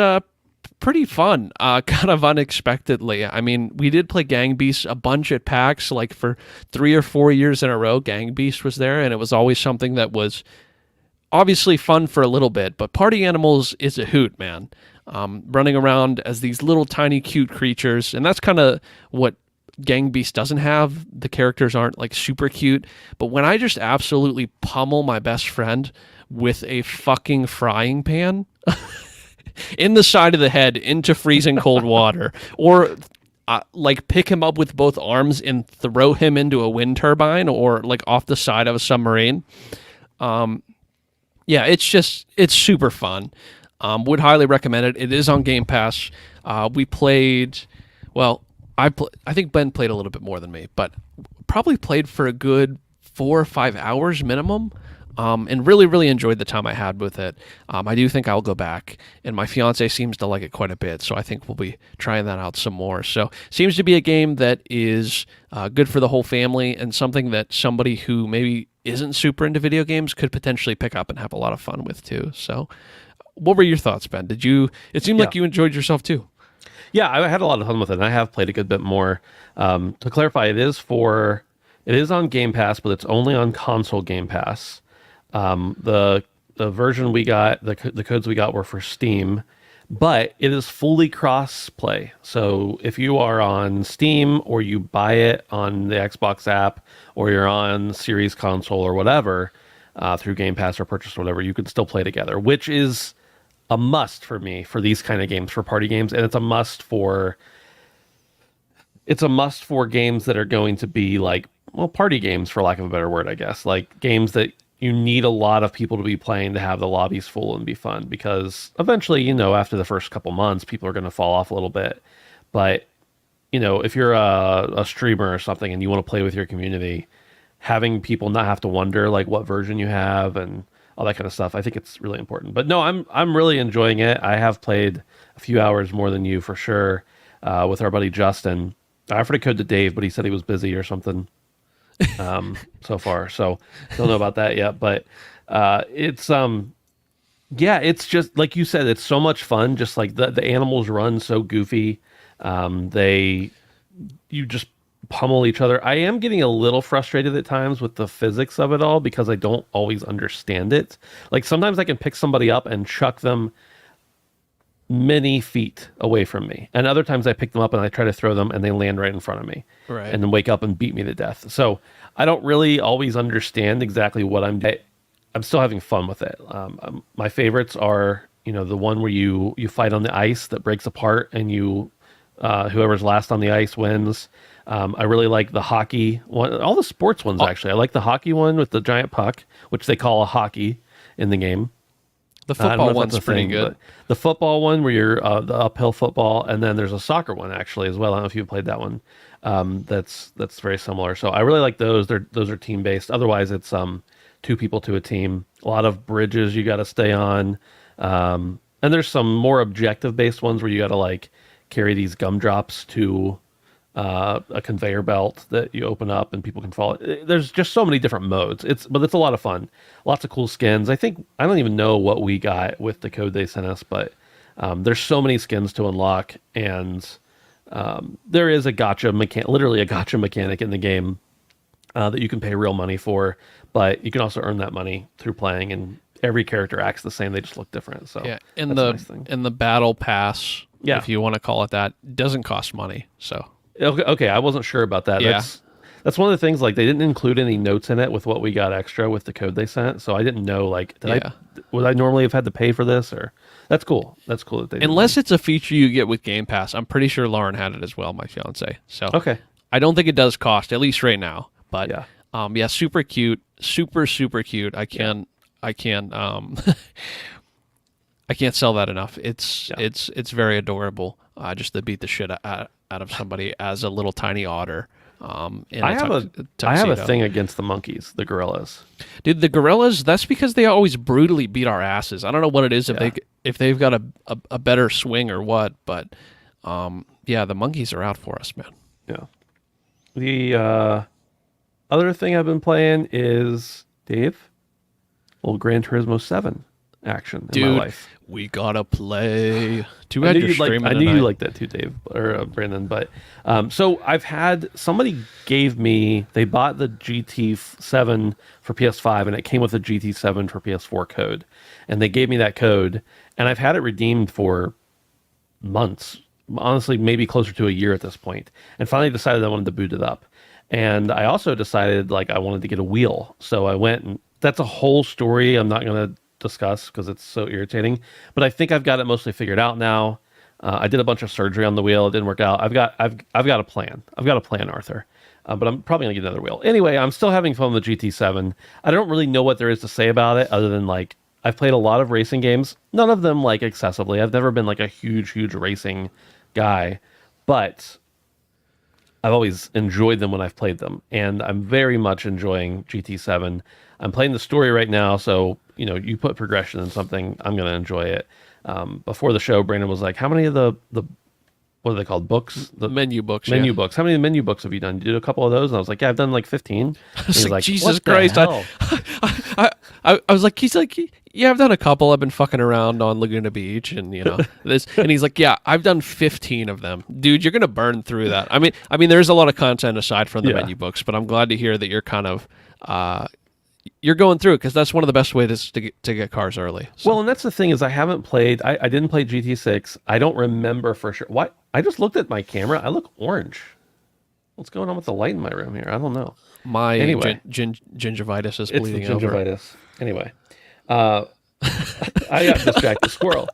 pretty fun, kind of unexpectedly. I mean, we did play Gang Beasts a bunch at PAX, like for 3 or 4 years in a row. Gang Beast was there, and it was always something that was obviously fun for a little bit, but Party Animals is a hoot, man. Running around as these little tiny cute creatures, and that's kind of what Gang Beast doesn't have. The characters aren't like super cute, but when I just absolutely pummel my best friend with a fucking frying pan in the side of the head into freezing cold water, or like pick him up with both arms and throw him into a wind turbine or like off the side of a submarine. Yeah, it's super fun. Would highly recommend it. It is on Game Pass. We played, well, I think Ben played a little bit more than me, but probably played for a good 4 or 5 hours minimum, and really, really enjoyed the time I had with it. I do think I'll go back, and my fiance seems to like it quite a bit, so I think we'll be trying that out some more. So seems to be a game that is good for the whole family, and something that somebody who maybe isn't super into video games could potentially pick up and have a lot of fun with too. So what were your thoughts, Ben? It seemed like you enjoyed yourself too. Yeah, I had a lot of fun with it, and I have played a good bit more. To clarify, it is on Game Pass, but it's only on console Game Pass. The version we got, the codes we got were for Steam, but it is fully cross-play. So if you are on Steam or you buy it on the Xbox app or you're on Series console or whatever, through Game Pass or purchase or whatever, you can still play together, which is a must for me for these kind of games, for party games, and it's a must for games that are going to be like, well, party games for lack of a better word, I guess, like games that you need a lot of people to be playing to have the lobbies full and be fun, because eventually, after the first couple months, people are going to fall off a little bit. But if you're a streamer or something and you want to play with your community, having people not have to wonder like what version you have and all that kind of stuff, I think it's really important. But no, I'm really enjoying it. I have played a few hours more than you for sure, with our buddy Justin. I offered a code to Dave, but he said he was busy or something so far. So don't know about that yet. But it's just like you said, it's so much fun. Just like the animals run so goofy. You just pummel each other. I am getting a little frustrated at times with the physics of it all because I don't always understand it. Like sometimes I can pick somebody up and chuck them many feet away from me, and other times I pick them up and I try to throw them and they land right in front of me, right, and then wake up and beat me to death. So I don't really always understand exactly what I'm still having fun with it. My favorites are the one where you fight on the ice that breaks apart and whoever's last on the ice wins. I really like the hockey one. All the sports ones, actually. I like the hockey one with the giant puck, which they call a hockey in the game. The football one's pretty good. The football one where you're the uphill football, and then there's a soccer one actually as well. I don't know if you've played that one. That's very similar. So I really like those. Those are team based. Otherwise, it's 2 people to a team. A lot of bridges you got to stay on, and there's some more objective based ones where you got to like carry these gumdrops to a conveyor belt that you open up and people can follow. There's just so many different modes. But it's a lot of fun. Lots of cool skins. I don't even know what we got with the code they sent us, but there's so many skins to unlock, and there is a gotcha mechanic, literally a gotcha mechanic in the game that you can pay real money for, but you can also earn that money through playing, and every character acts the same. They just look different. So Yeah, that's a nice thing. in the battle pass, Yeah. if you want to call it that, doesn't cost money. So Okay, I wasn't sure about that. Yeah. That's one of the things, like, they didn't include any notes in it with what we got extra with the code they sent, so I didn't know, like, would I normally have had to pay for this, or that's cool. That's cool that they did unless it's a feature you get with Game Pass, I'm pretty sure Lauren had it as well, my fiance. So that. Okay. I don't think it does cost, at least right now. But Yeah. super cute, super cute. I can't I can't sell that enough. It's very adorable. Just to beat the shit out of somebody as a little tiny otter. I have a thing against the monkeys, the gorillas. Dude, the gorillas, that's because they always brutally beat our asses. I don't know what it is, if they've got a better swing or what, but the monkeys are out for us, man. Yeah. The other thing I've been playing is, Dave, old Gran Turismo 7 action in my life. We gotta play. I knew you liked that too, Dave, or Brandon. But so I've had somebody they bought the GT7 for PS5, and it came with a GT7 for PS4 code, and they gave me that code, and I've had it redeemed for months, honestly, maybe closer to a year at this point, and finally decided I wanted to boot it up. And I also decided, like, I wanted to get a wheel, so I went, and that's a whole story I'm not going to discuss because it's so irritating, but I think I've got it mostly figured out now. I did a bunch of surgery on the wheel. It didn't work out. I've got a plan. Arthur, but I'm probably gonna get another wheel anyway. I'm still having fun with GT7. I don't really know what there is to say about it other than, like, I've played a lot of racing games, none of them like excessively. I've never been like a huge racing guy, but I've always enjoyed them when I've played them, and I'm very much enjoying GT7. I'm playing the story right now, so you put progression in something, I'm going to enjoy it. Before the show, Brandon was like, how many of the what are they called, books? The menu books. Books. How many menu books have you done? You did a couple of those? And I was like, yeah, I've done like 15. I was like, Jesus what the Christ. hell? I was like, he's like, yeah, I've done a couple. I've been fucking around on Laguna Beach and this, and he's like, yeah, I've done 15 of them. Dude, you're going to burn through that. I mean, there's a lot of content aside from the menu books, but I'm glad to hear that you're kind of, you're going through it, because that's one of the best ways to get cars early. So. Well, and that's the thing is I haven't played. I didn't play GT6. I don't remember for sure. Why? I just looked at my camera. I look orange. What's going on with the light in my room here? I don't know. My gingivitis is bleeding over. Gingivitis. Anyway, I got distracted. Squirrel.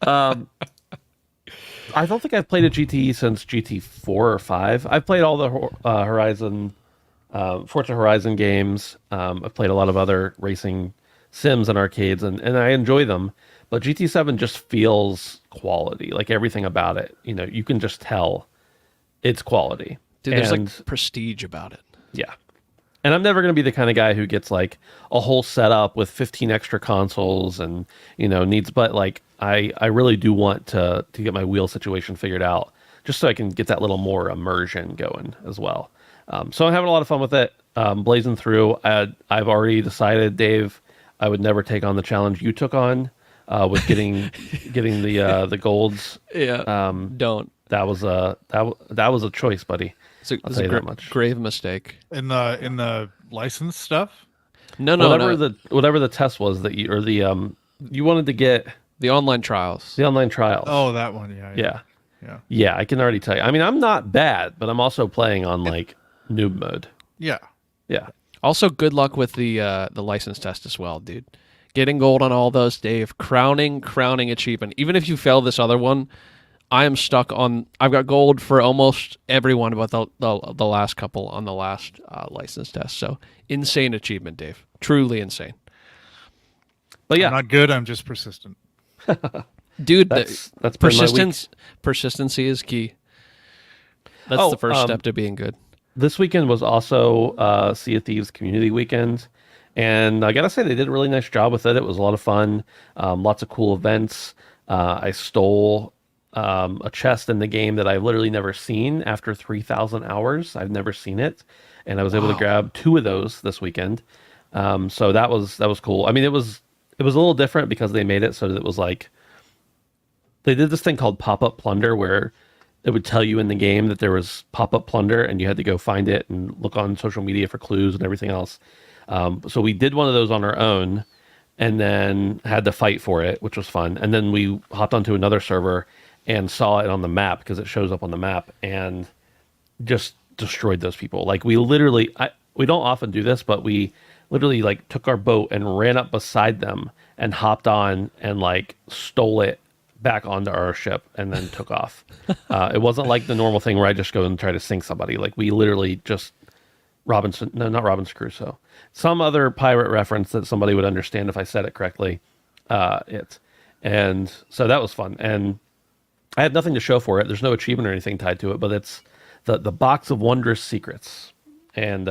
I don't think I've played a GT since GT4 or 5. I've played all the Forza Horizon games. I've played a lot of other racing sims and arcades, and I enjoy them. But GT7 just feels quality, like everything about it. You can just tell it's quality. Dude, there's like prestige about it. Yeah. And I'm never going to be the kind of guy who gets like a whole setup with 15 extra consoles and, needs, but like I really do want to get my wheel situation figured out just so I can get that little more immersion going as well. So I'm having a lot of fun with it, blazing through. I've already decided, Dave, I would never take on the challenge you took on with getting the golds. Yeah. Don't. That was a choice, buddy. It's a grave mistake. In the license stuff. No. Whatever the test was that you wanted to get the online trials. The online trials. Oh, that one. Yeah. I can already tell you. I mean, I'm not bad, but I'm also playing on like noob mode. Yeah. Also, good luck with the license test as well, dude. Getting gold on all those, Dave. Crowning achievement. Even if you fail this other one, I am stuck on. I've got gold for almost everyone, but the last couple on the last license test. So insane achievement, Dave. Truly insane. But yeah, I'm not good. I'm just persistent. Dude, that's persistency is key. That's the first step to being good. This weekend was also Sea of Thieves community weekend, and I gotta say they did a really nice job with it. It was a lot of fun, lots of cool events. I stole a chest in the game that I've literally never seen after 3,000 hours. I've never seen it, and I was able to grab 2 of those this weekend. So that was cool. I mean, it was a little different because they made it so that it was like they did this thing called pop-up plunder where it would tell you in the game that there was pop-up plunder and you had to go find it and look on social media for clues and everything else. So we did one of those on our own and then had to fight for it, which was fun. And then we hopped onto another server and saw it on the map because it shows up on the map and just destroyed those people. Like we literally, we don't often do this, but we literally like took our boat and ran up beside them and hopped on and like stole it back onto our ship and then took off. It wasn't like the normal thing where I just go and try to sink somebody. Like we literally just not Robinson Crusoe, some other pirate reference that somebody would understand if I said it correctly. And so that was fun. And I had nothing to show for it. There's no achievement or anything tied to it, but it's the box of wondrous secrets. And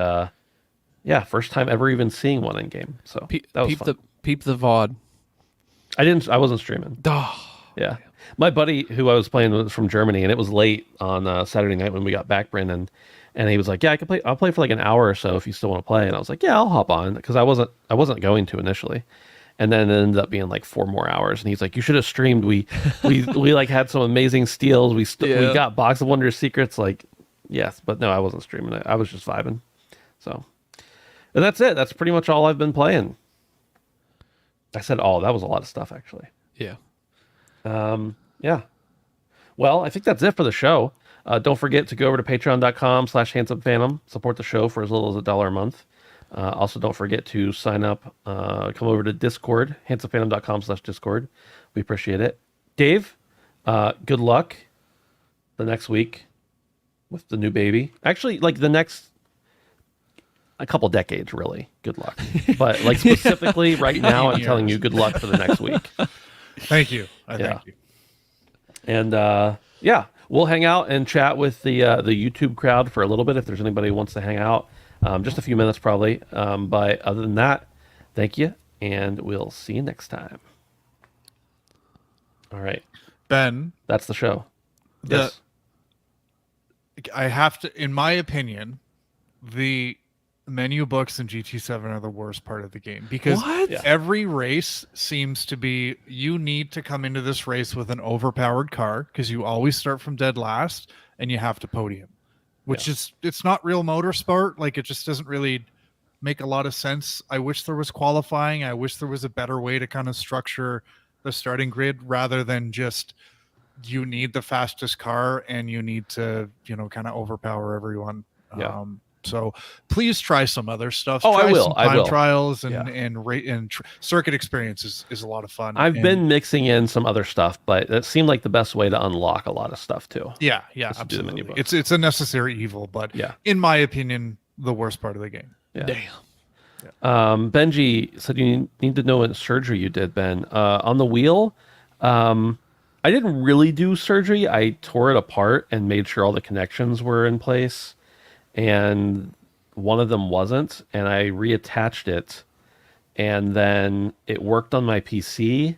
yeah, first time ever even seeing one in game. So that was fun. Peep the VOD. I wasn't streaming. Oh, Yeah. My buddy who I was playing with was from Germany, and it was late on Saturday night when we got back, Brandon, and he was like, "Yeah, I'll play for like an hour or so if you still want to play." And I was like, "Yeah, I'll hop on," because I wasn't going to initially. And then it ended up being like 4 more hours. And he's like, "You should have streamed. We like had some amazing steals. We got Box of Wonders secrets." Like, yes, but no, I wasn't streaming. I was just vibing. So, and that's it. That's pretty much all I've been playing. I said all. That was a lot of stuff, actually. yeah. Yeah. Well, I think that's it for the show. Don't forget to go over to patreon.com/handsomephantom. Support the show for as little as $1 a month. Also, don't forget to sign up. Come over to Discord, handsomephantom.com/Discord. We appreciate it. Dave, good luck the next week with the new baby. Actually, like the next a couple decades, really. Good luck. But like specifically right now, I'm telling you good luck for the next week. Thank you. Thank you. And yeah, we'll hang out and chat with the YouTube crowd for a little bit if there's anybody who wants to hang out. Just a few minutes probably. But other than that, thank you, and we'll see you next time. All right, Ben, that's the show. Yes. I have to, in my opinion, the menu books in GT7 are the worst part of the game because every race seems to be you need to come into this race with an overpowered car because you always start from dead last and you have to podium, which is it's not real motorsport. Like it just doesn't really make a lot of sense. I wish there was qualifying. I wish there was a better way to kind of structure the starting grid rather than just you need the fastest car and you need to kind of overpower everyone. So please try some other stuff. Oh, try I will. Some time trials and circuit experience is a lot of fun. I've been mixing in some other stuff, but it seemed like the best way to unlock a lot of stuff too. Yeah, absolutely. It's a necessary evil, but in my opinion, the worst part of the game. Yeah. Damn. Benji said you need to know what surgery you did, Ben. On the wheel, I didn't really do surgery. I tore it apart and made sure all the connections were in place. And one of them wasn't, and I reattached it, and then it worked on my PC,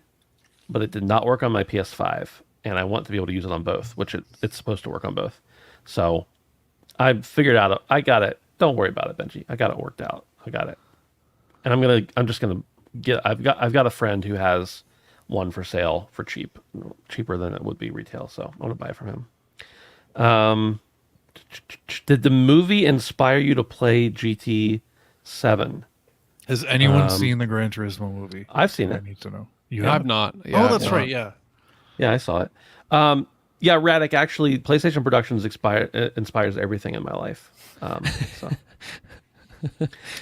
but it did not work on my PS5, and I want to be able to use it on both, which it's supposed to work on both. So I figured out, I got it. Don't worry about it, Benji. I got it worked out. I got it. And I've got a friend who has one for sale for cheaper than it would be retail, so I'm gonna buy it from him. Did the movie inspire you to play GT7? Has anyone seen the Gran Turismo movie? I've seen it. I need to know. I've not. Yeah, that's right. Yeah. Yeah, I saw it. Yeah, Radic, actually, PlayStation Productions inspires everything in my life. So.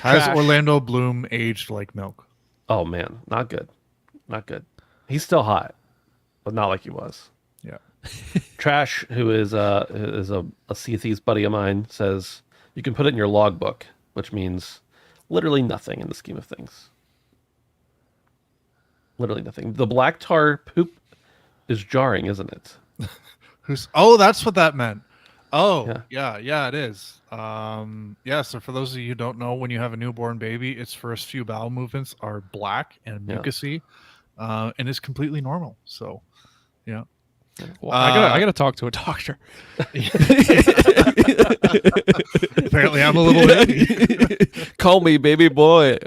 Has Orlando Bloom aged like milk? Oh, man. Not good. Not good. He's still hot, but not like he was. Yeah. Trash, who is a Sea of Thieves buddy of mine, says you can put it in your logbook, which means literally nothing in the scheme of things. Literally nothing. The black tar poop is jarring, isn't it? That's what that meant. Oh, yeah, it is. So for those of you who don't know, when you have a newborn baby, its first few bowel movements are black and mucousy, and it's completely normal. So, yeah. Well, I gotta talk to a doctor. Apparently, I'm a little baby. Call me baby boy.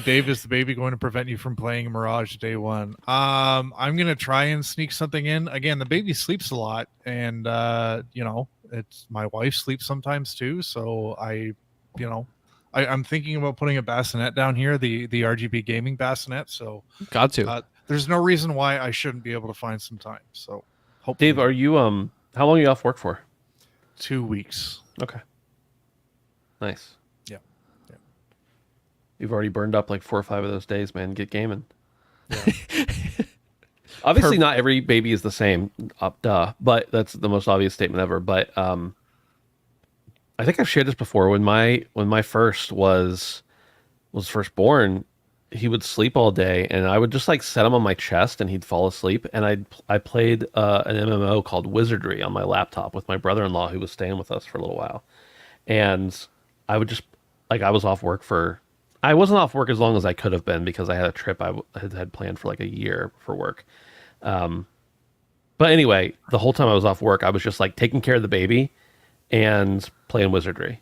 Dave, is the baby going to prevent you from playing Mirage day one? I'm gonna try and sneak something in. Again, the baby sleeps a lot, and it's my wife sleeps sometimes too. So I'm thinking about putting a bassinet down here, the RGB gaming bassinet. So Got to. there's no reason why I shouldn't be able to find some time. So hopefully, Dave, are you how long are you off work for? 2 weeks. Okay. Nice. Yeah. You've already burned up like 4 or 5 of those days, man. Get gaming. Yeah. Obviously, not every baby is the same, duh. But that's the most obvious statement ever. But I think I've shared this before. When my first was first born, he would sleep all day, and I would just like set him on my chest, and he'd fall asleep. And I played an MMO called Wizardry on my laptop with my brother-in-law, who was staying with us for a little while. And I would just I was off work I wasn't off work as long as I could have been because I had a trip I had planned for like a year for work. But anyway, the whole time I was off work, I was just like taking care of the baby and playing Wizardry.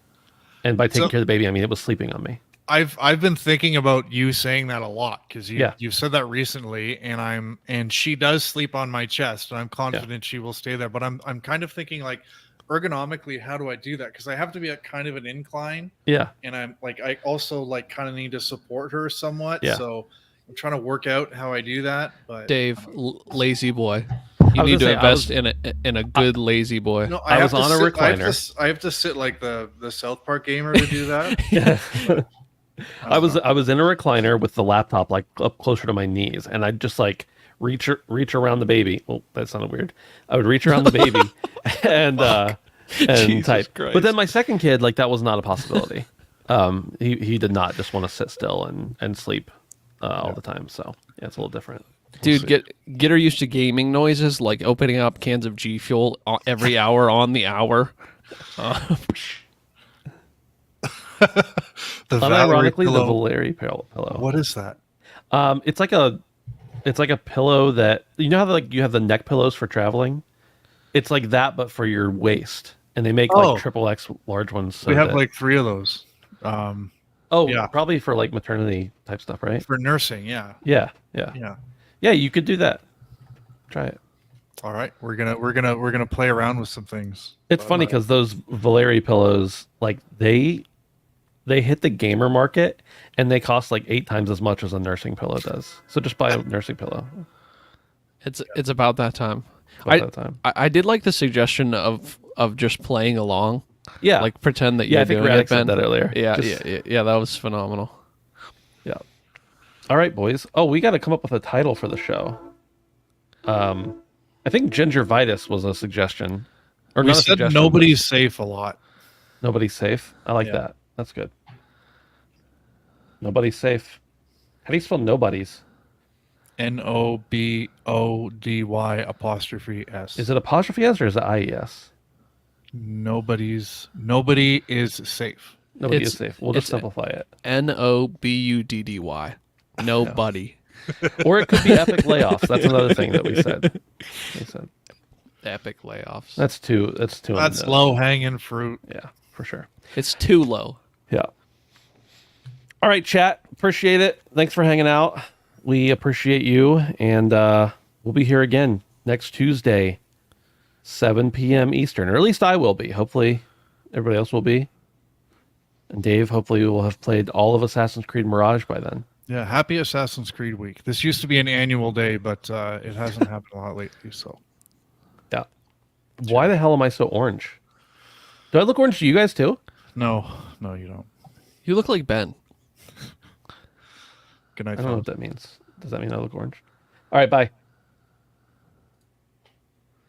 And by taking care of the baby, I mean it was sleeping on me. I've been thinking about you saying that a lot because you've said that recently, and she does sleep on my chest, and I'm confident she will stay there. But I'm kind of thinking like ergonomically, how do I do that? Because I have to be at kind of an incline. Yeah. And I'm like, I also like kind of need to support her somewhat. Yeah. So I'm trying to work out how I do that. But Dave, lazy boy. You need to invest in a good lazy boy. No, I was on a recliner. I have to sit like the South Park gamer to do that. Yeah. I was in a recliner with the laptop like up closer to my knees, and I'd just like reach around the baby. Well, that sounded weird. I would reach around the baby and type. Christ. But then my second kid, like that was not a possibility. He did not just want to sit still and sleep all the time. So yeah, it's a little different. Dude, get her used to gaming noises like opening up cans of G Fuel every hour on the hour. Unironically, the Valeri pillow. What is that? It's like a pillow that how like you have the neck pillows for traveling. It's like that, but for your waist, and they make like XXX large ones. So we have like 3 of those. Yeah, probably for like maternity type stuff, right? For nursing, yeah. Yeah, you could do that. Try it. All right, we're gonna play around with some things. It's funny because those Valeri pillows, like they hit the gamer market, and they cost like 8 times as much as a nursing pillow does. So just buy a nursing pillow. It's about that time. I did like the suggestion of just playing along. Yeah, like pretend that you're doing Radek it, said that earlier. Yeah, that was phenomenal. Yeah. All right, boys. Oh, we got to come up with a title for the show. I think gingivitis was a suggestion. Or we said nobody's safe a lot. Nobody's safe. I like that. That's good. Nobody's safe. How do you spell nobody's? NOBODY apostrophe S. Is it apostrophe S or is it IES? Nobody is safe. Nobody is safe. We'll just simplify it. NOBUDDY. Nobody. Or it could be epic layoffs. That's another thing that we said. Epic layoffs. That's too. That's low hanging fruit. Yeah, for sure. It's too low. Yeah. All right, chat. Appreciate it. Thanks for hanging out. We appreciate you, and we'll be here again next Tuesday, 7 p.m. Eastern, or at least I will be. Hopefully, everybody else will be. And Dave, hopefully, will have played all of Assassin's Creed Mirage by then. Yeah, happy Assassin's Creed week. This used to be an annual day, but it hasn't happened a lot lately. So, yeah. Why the hell am I so orange? Do I look orange to you guys too? No, you don't. You look like Ben. Good night. I don't know what that means. Does that mean I look orange? All right, bye.